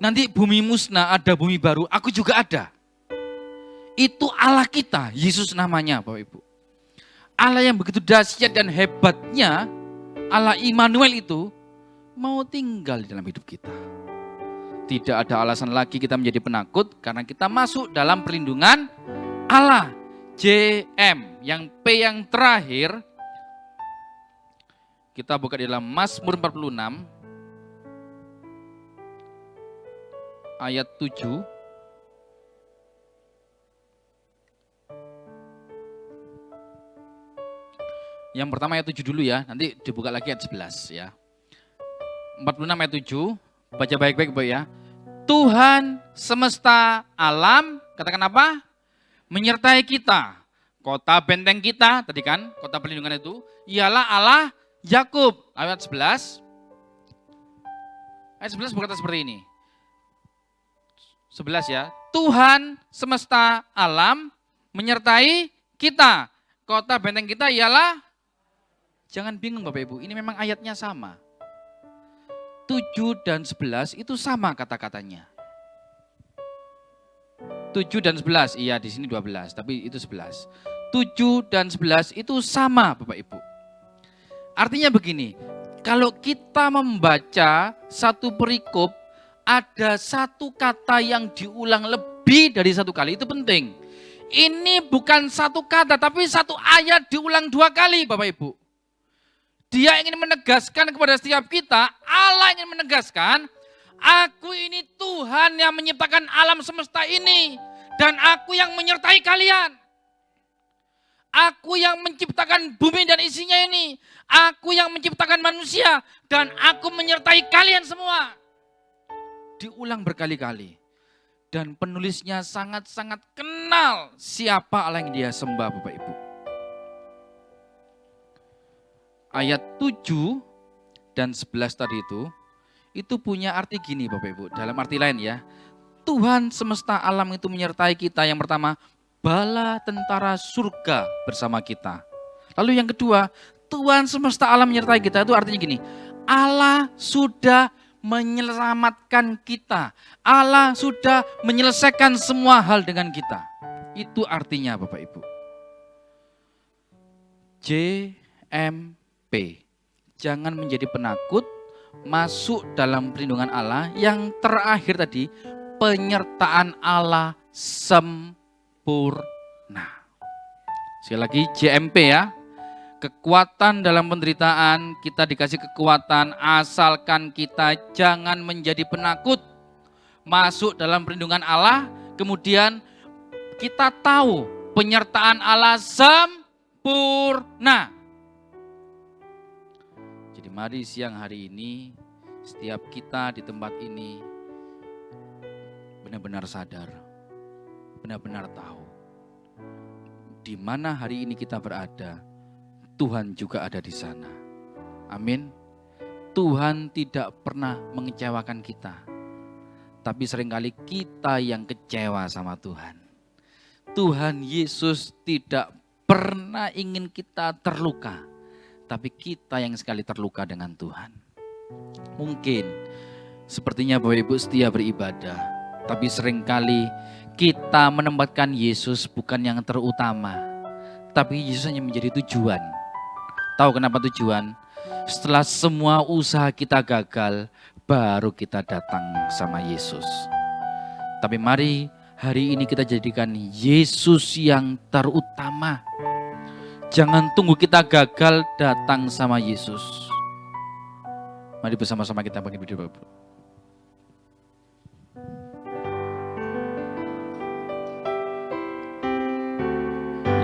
Nanti bumi musnah, ada bumi baru, aku juga ada. Itu Allah kita, Yesus namanya Bapak Ibu. Allah yang begitu dahsyat dan hebatnya, Allah Immanuel itu mau tinggal di dalam hidup kita. Tidak ada alasan lagi kita menjadi penakut karena kita masuk dalam perlindungan Allah. JM, yang P yang terakhir, kita buka di dalam Mazmur 46 ayat 7. Yang pertama ayat 7 dulu ya, nanti dibuka lagi ayat 11 ya. 46 ayat 7, baca baik-baik Bapak ya. Tuhan semesta alam, katakan apa? Menyertai kita. Kota benteng kita, tadi kan, kota perlindungan itu, ialah Allah Yakub. Ayat 11. Ayat 11 berkata seperti ini. 11 ya. Tuhan semesta alam menyertai kita. Kota benteng kita ialah, jangan bingung Bapak Ibu, ini memang ayatnya sama. 7 dan 11 itu sama kata-katanya. 7 dan 11, iya di sini 12, tapi itu 11. 7 dan 11 itu sama Bapak Ibu. Artinya begini, kalau kita membaca satu perikop, ada satu kata yang diulang lebih dari satu kali, itu penting. Ini bukan satu kata, tapi satu ayat diulang 2 kali Bapak Ibu. Dia ingin menegaskan kepada setiap kita, Allah ingin menegaskan, aku ini Tuhan yang menciptakan alam semesta ini. Dan aku yang menyertai kalian. Aku yang menciptakan bumi dan isinya ini. Aku yang menciptakan manusia. Dan aku menyertai kalian semua. Diulang berkali-kali. Dan penulisnya sangat-sangat kenal siapa Allah yang dia sembah, Bapak Ibu. Ayat 7 dan 11 tadi itu punya arti gini Bapak Ibu. Dalam arti lain ya, Tuhan semesta alam itu menyertai kita. Yang pertama, bala tentara surga bersama kita. Lalu yang kedua, Tuhan semesta alam menyertai kita itu artinya gini, Allah sudah menyelamatkan kita. Allah sudah menyelesaikan semua hal dengan kita. Itu artinya Bapak Ibu. JMP. Jangan menjadi penakut, masuk dalam perlindungan Allah. Yang terakhir tadi, penyertaan Allah sempurna. Sekali lagi JMP ya. Kekuatan dalam penderitaan, kita dikasih kekuatan asalkan kita jangan menjadi penakut. Masuk dalam perlindungan Allah, kemudian kita tahu penyertaan Allah sempurna. Jadi mari siang hari ini, setiap kita di tempat ini benar-benar sadar, benar-benar tahu di mana hari ini kita berada. Tuhan juga ada di sana. Amin. Tuhan tidak pernah mengecewakan kita. Tapi seringkali kita yang kecewa sama Tuhan. Tuhan Yesus tidak pernah ingin kita terluka. Tapi kita yang sekali terluka dengan Tuhan. Mungkin sepertinya Bapak Ibu setia beribadah. Tapi seringkali kita menempatkan Yesus bukan yang terutama. Tapi Yesus hanya menjadi tujuan. Tahu kenapa tujuan? Setelah semua usaha kita gagal, baru kita datang sama Yesus. Tapi mari hari ini kita jadikan Yesus yang terutama. Jangan tunggu kita gagal datang sama Yesus. Mari bersama-sama kita bangkit berdiri Bapak.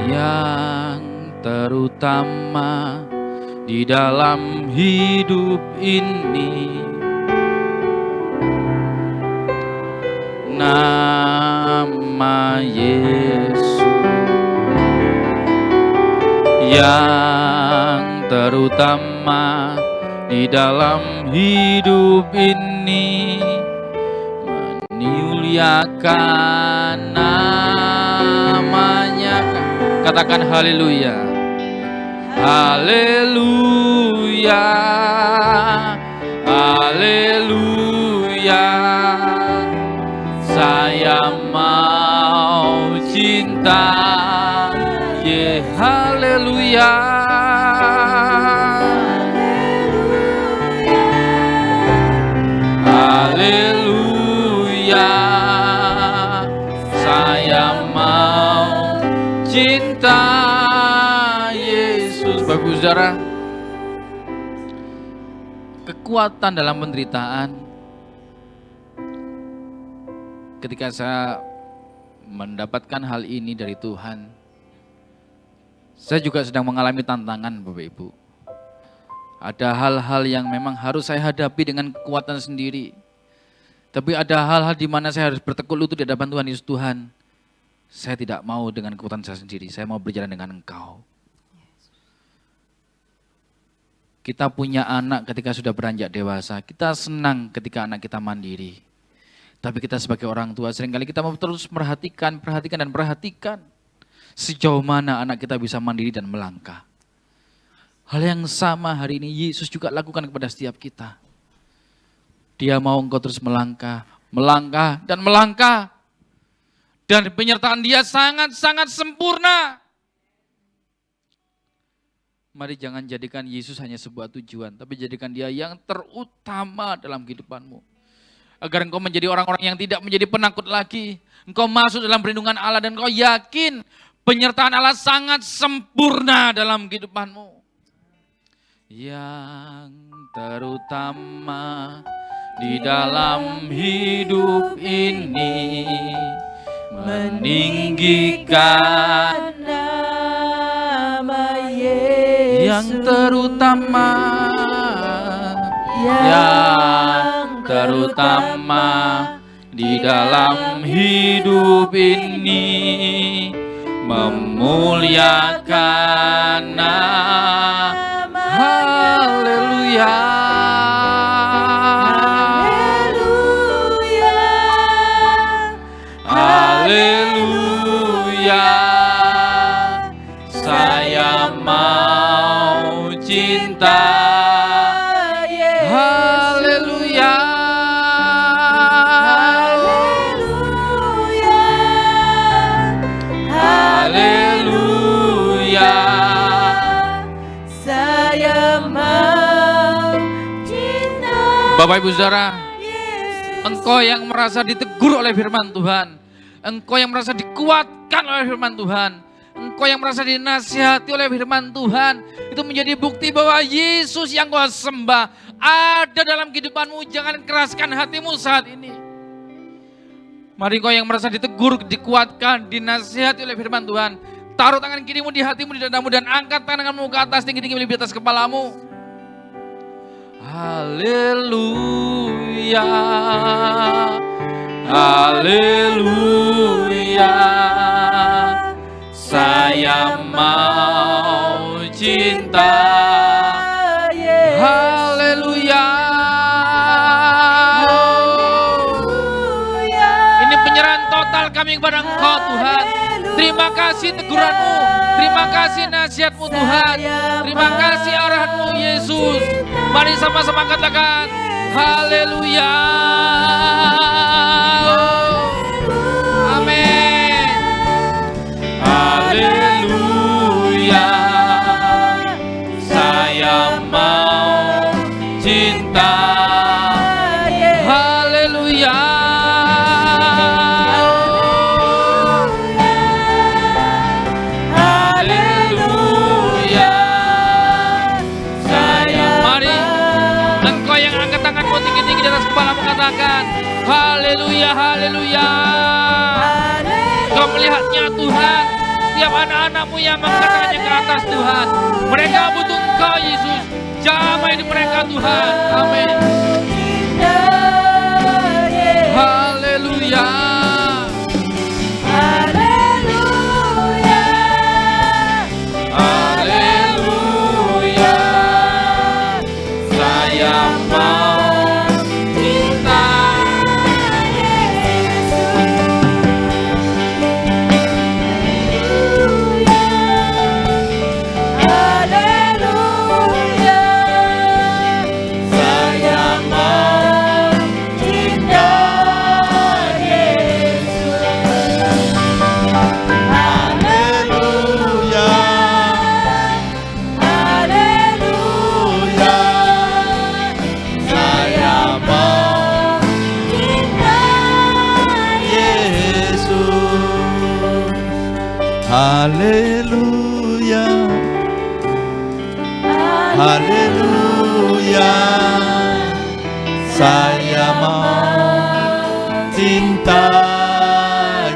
Yang terutama di dalam hidup ini, nama Yesus. Yang terutama di dalam hidup ini, memuliakan namanya. Katakan haleluya. Haleluya. Haleluya. Saya mau cinta. Ye haleluya. Haleluya. Saya mau cinta Yesus. Bagus saudara, kekuatan dalam penderitaan. Ketika saya mendapatkan hal ini dari Tuhan, saya juga sedang mengalami tantangan Bapak Ibu. Ada hal-hal yang memang harus saya hadapi dengan kekuatan sendiri. Tapi ada hal-hal di mana saya harus bertekuk lutut di hadapan Tuhan Yesus. Tuhan, saya tidak mau dengan kekuatan saya sendiri, saya mau berjalan dengan Engkau. Kita punya anak ketika sudah beranjak dewasa, kita senang ketika anak kita mandiri. Tapi kita sebagai orang tua seringkali kita mau terus perhatikan sejauh mana anak kita bisa mandiri dan melangkah. Hal yang sama hari ini Yesus juga lakukan kepada setiap kita. Dia mau engkau terus melangkah, dan melangkah. Dan penyertaan dia sangat-sangat sempurna. Mari jangan jadikan Yesus hanya sebuah tujuan, tapi jadikan dia yang terutama dalam kehidupanmu. Agar engkau menjadi orang-orang yang tidak menjadi penakut lagi. Engkau masuk dalam perlindungan Allah dan engkau yakin penyertaan Allah sangat sempurna dalam kehidupanmu. Yang terutama di dalam hidup ini, meninggikan yang terutama, yang terutama di dalam hidup ini, memuliakan nama. Haleluya. Haleluya, saya mau cinta. Haleluya, haleluya, saya mau cinta. Bapak Ibu Saudara, engkau yang merasa ditegur oleh firman Tuhan, engkau yang merasa dikuatkan oleh firman Tuhan, engkau yang merasa dinasihati oleh firman Tuhan, itu menjadi bukti bahwa Yesus yang kau sembah ada dalam kehidupanmu. Jangan keraskan hatimu saat ini. Mari engkau yang merasa ditegur, dikuatkan, dinasihati oleh firman Tuhan, taruh tangan kirimu di hatimu, di dadamu, dan angkat tanganmu ke atas, tinggi-tinggi di atas kepalamu. Haleluya, haleluya, saya mau cinta. Haleluya. Ini penyerahan total kami kepada Engkau Tuhan. Terima kasih teguranmu, terima kasih nasihatmu Tuhan, terima kasih arahanmu Yesus. Mari sama-sama katakan haleluya. Amin. Haleluya, saya mau cinta. Haleluya. Haleluya. Mari engkau yang angkat tanganmu tinggi-tinggi di atas kepalamu, katakan haleluya, haleluya. Kau melihatnya Tuhan, setiap anak-anakmu yang mengangkat tangannya ke atas Tuhan, mereka butuh Engkau Yesus. Jamai di mereka Tuhan. Amin. Haleluya. Haleluya. Haleluya. Saya mau cinta. Haleluya, saya mau cinta Yesus. Haleluya, Haleluya, saya mau cinta Yesus. Haleluya, haleluya, saya mau cinta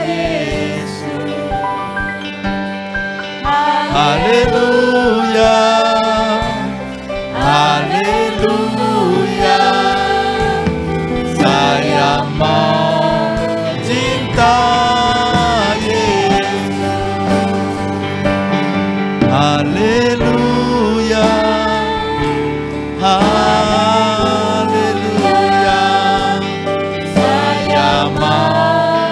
Yesus. Haleluya, haleluya, saya mau cinta Yesus. Haleluya, haleluya, saya mau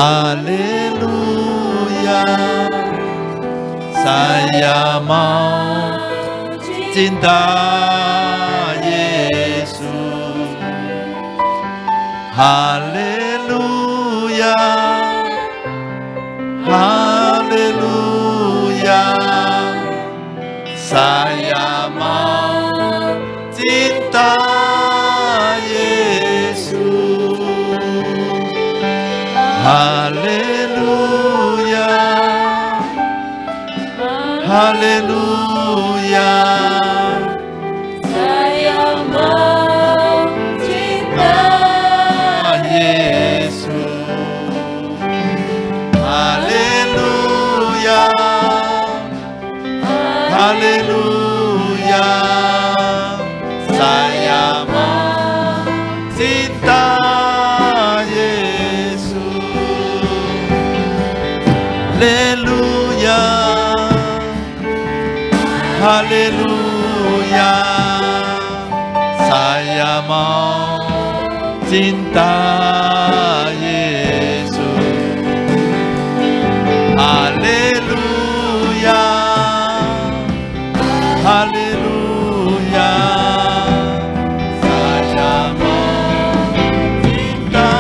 Haleluya, saya mau cinta Yesus. Haleluya, haleluya, saya mau cinta Yesus. Haleluya, haleluya, Saya mau cinta Yesus. Haleluya, haleluya, saya mau cinta Yesus. Haleluya, haleluya, saya mau cinta Yesus. Haleluya, haleluya, saya mau cinta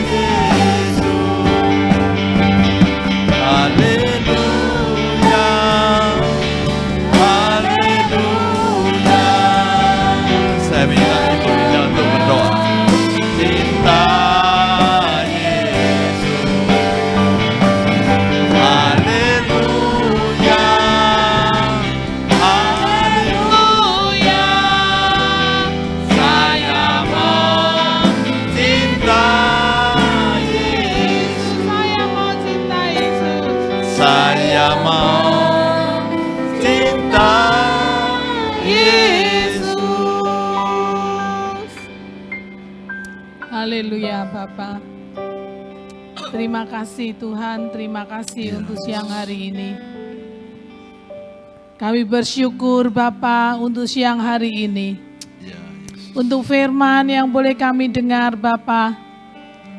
Yesus. Haleluya, haleluya, saya minta Ibu Linda untuk berdoa. Cinta Yesus. Haleluya, haleluya, saya mau cinta Yesus. Saya mau cinta Yesus. Saya mau cinta Yesus. Haleluya Bapa. Terima kasih Tuhan, terima kasih untuk siang hari ini. Kami bersyukur Bapa untuk siang hari ini. Ya, Yesus. Untuk firman yang boleh kami dengar Bapa.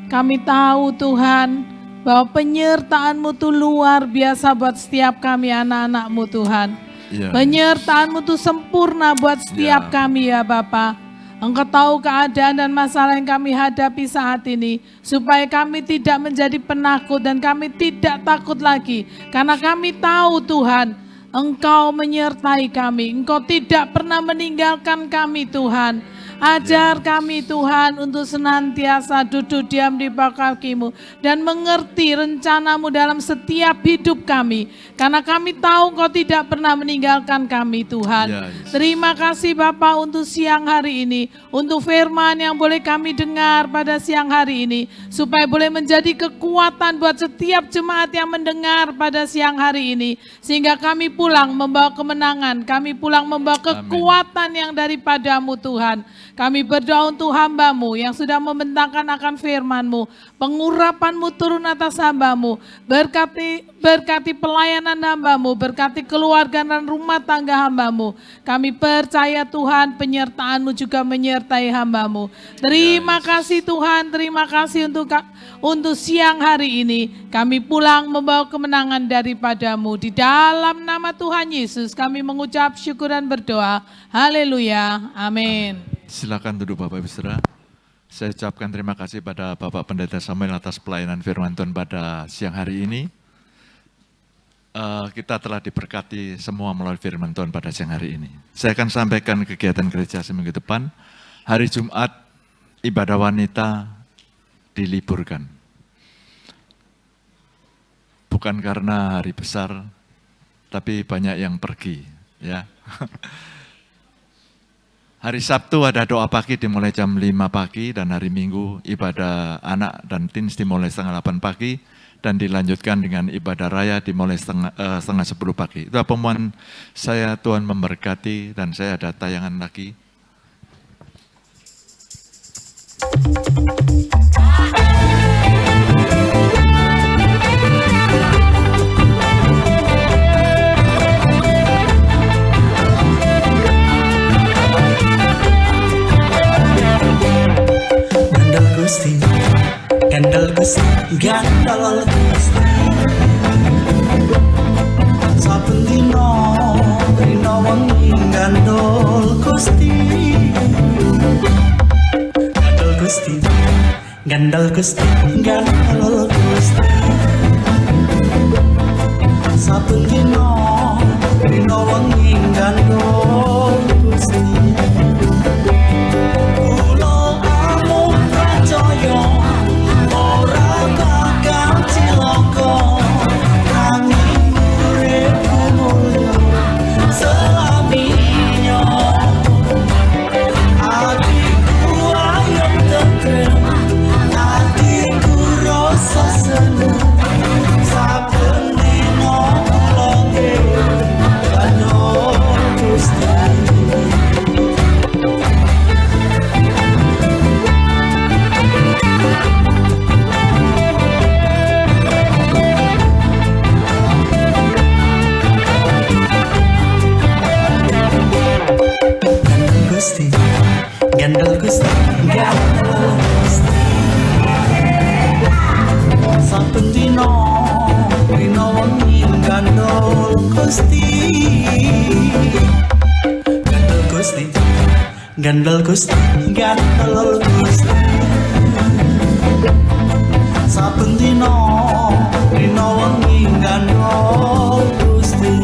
Kami tahu Tuhan bahwa penyertaan-Mu itu luar biasa buat setiap kami anak-anak-Mu Tuhan. Ya, Penyertaan-Mu itu sempurna buat setiap Ya. kami ya Bapa. Engkau tahu keadaan dan masalah yang kami hadapi saat ini. Supaya kami tidak menjadi penakut dan kami tidak takut lagi. Karena kami tahu Tuhan, Engkau menyertai kami. Engkau tidak pernah meninggalkan kami Tuhan. Ajar kami Tuhan untuk senantiasa duduk diam di bawah kaki-Mu dan mengerti rencana-Mu dalam setiap hidup kami. Karena kami tahu Engkau tidak pernah meninggalkan kami Tuhan. Ya, Yesus. Terima kasih Bapa untuk siang hari ini. Untuk firman yang boleh kami dengar pada siang hari ini. Supaya boleh menjadi kekuatan buat setiap jemaat yang mendengar pada siang hari ini. Sehingga kami pulang membawa kemenangan. Kami pulang membawa kekuatan yang daripada-Mu Tuhan. Kami berdoa untuk hamba-Mu yang sudah membentangkan akan firman-Mu. Pengurapan-Mu turun atas hamba-Mu. Berkati pelayanan hamba-Mu. Berkati keluarga dan rumah tangga hamba-Mu. Kami percaya Tuhan penyertaan-Mu juga menyertai hamba-Mu. Terima kasih Tuhan. Terima kasih untuk siang hari ini. Kami pulang membawa kemenangan daripada-Mu. Di dalam nama Tuhan Yesus kami mengucap syukur dan berdoa. Haleluya. Amin. Silakan duduk Bapak Ibu Saudara. Saya ucapkan terima kasih pada Bapak Pendeta Samuel atas pelayanan firman Tuhan pada siang hari ini. Kita telah diberkati semua melalui firman Tuhan pada siang hari ini. Saya akan sampaikan kegiatan gereja seminggu depan. Hari Jumat, ibadah wanita diliburkan. Bukan karena hari besar, tapi banyak yang pergi. Ya. Hari Sabtu ada doa pagi dimulai jam 5 pagi dan hari Minggu ibadah anak dan teens dimulai setengah 8 pagi dan dilanjutkan dengan ibadah raya dimulai setengah 10 pagi. Itu pengumuman saya, Tuhan memberkati, dan saya ada tayangan lagi. Gusti, Kandel Gusti, gandol Gusti saben dina rina wengi gandol Gusti gandol Gusti gandol Gusti saben dina rina wengi gandol Gusti kula amung percaya ora bakal cilaka nanging uripku mulya selaminya hatiku ayem tentrem hatiku rasa seneng saben dina kula gandol Gusti gandol Gusti saben dina rina wengi gandol Gusti gandol Gusti saben dina rina wengi gandol Gusti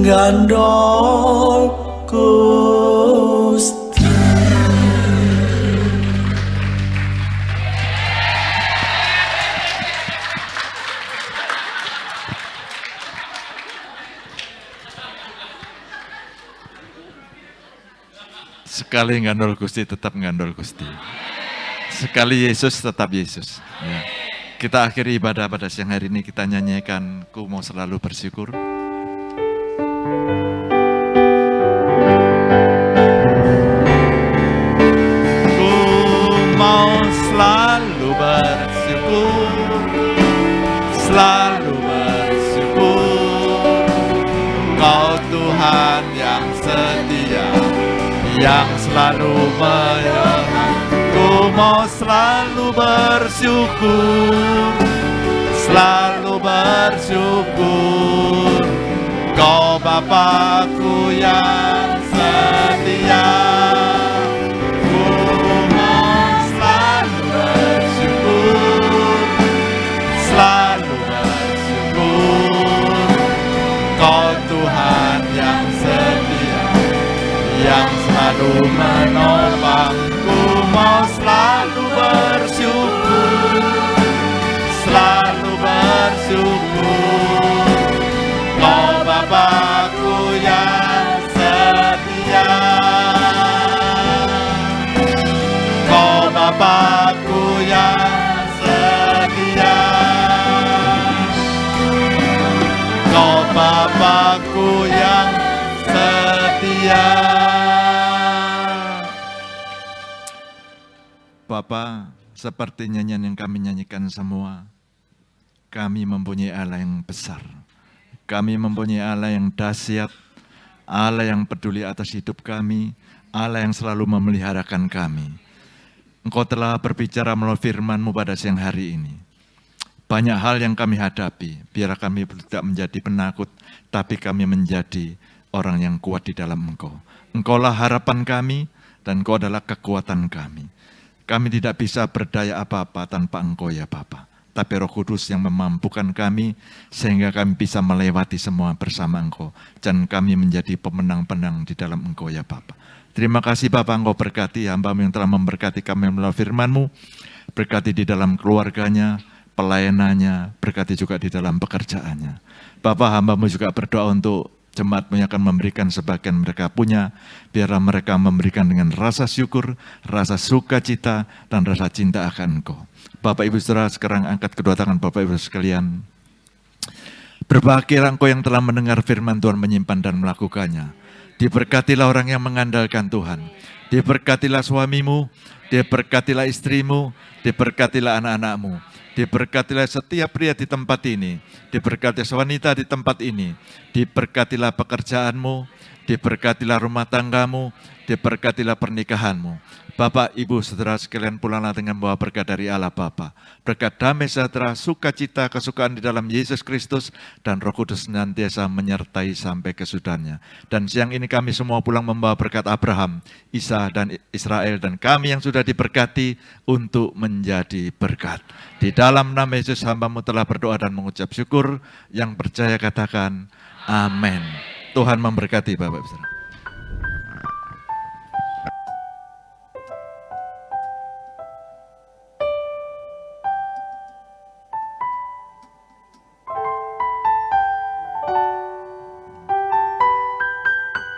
gandol Gusti. Sekali gandol Gusti tetap gandol Gusti. Sekali Yesus tetap Yesus. Ya. Kita akhiri ibadah pada siang hari ini, kita nyanyikan Ku Mau Selalu Bersyukur. Ku mau selalu bersyukur, selalu bersyukur. Kau Tuhan yang setia, yang selalu menyertai. Ku mau selalu bersyukur, selalu bersyukur. Kau Bapa-Ku yang setia. Ku mau selalu bersyukur, selalu bersyukur. Kau Tuhan yang setia, yang selalu menopang. Ku mau selalu bersyukur, selalu bersyukur. Kau Bapa-Ku yang setia, Kau Bapa-Ku yang setia, Kau Bapa-Ku yang setia. Bapa, seperti nyanyian yang kami nyanyikan semua, kami mempunyai Allah yang besar. Kami mempunyai Allah yang dahsyat, Allah yang peduli atas hidup kami, Allah yang selalu memeliharakan kami. Engkau telah berbicara melalui firman-Mu pada siang hari ini. Banyak hal yang kami hadapi, biar kami tidak menjadi penakut, tapi kami menjadi orang yang kuat di dalam Engkau. Engkaulah harapan kami, dan Engkau adalah kekuatan kami. Kami tidak bisa berdaya apa-apa tanpa Engkau ya Bapa. Tapi Roh Kudus yang memampukan kami, sehingga kami bisa melewati semua bersama Engkau. Dan kami menjadi pemenang-pemenang di dalam Engkau ya Bapa. Terima kasih Bapa, Engkau berkati hamba-Mu yang telah memberkati kami melalui firman-Mu. Berkati di dalam keluarganya, pelayanannya, berkati juga di dalam pekerjaannya. Bapa, hamba-Mu juga berdoa untuk jemaat-Mu yang akan memberikan sebagian mereka punya, biarlah mereka memberikan dengan rasa syukur, rasa sukacita, dan rasa cinta akan Engkau. Bapak Ibu Saudara, sekarang angkat kedua tangan Bapak Ibu sekalian. Berbahagialah engkau yang telah mendengar firman Tuhan, menyimpan dan melakukannya. Diberkatilah orang yang mengandalkan Tuhan. Diberkatilah suamimu, diberkatilah istrimu, diberkatilah anak-anakmu. Diberkatilah setiap pria di tempat ini, diberkatilah wanita di tempat ini, diberkatilah pekerjaanmu, diberkatilah rumah tanggamu, diberkatilah pernikahanmu. Bapak, Ibu, Saudara sekalian, pulanglah dengan bawa berkat dari Allah Bapa. Berkat damai sejahtera, sukacita, kesukaan di dalam Yesus Kristus, dan Roh Kudus senantiasa menyertai sampai kesudahannya. Dan siang ini kami semua pulang membawa berkat Abraham, Isa, dan Israel, dan kami yang sudah diberkati untuk menjadi berkat. Di dalam nama Yesus hamba-Mu telah berdoa dan mengucap syukur. Yang percaya katakan, amin. Tuhan memberkati Bapak Ibu.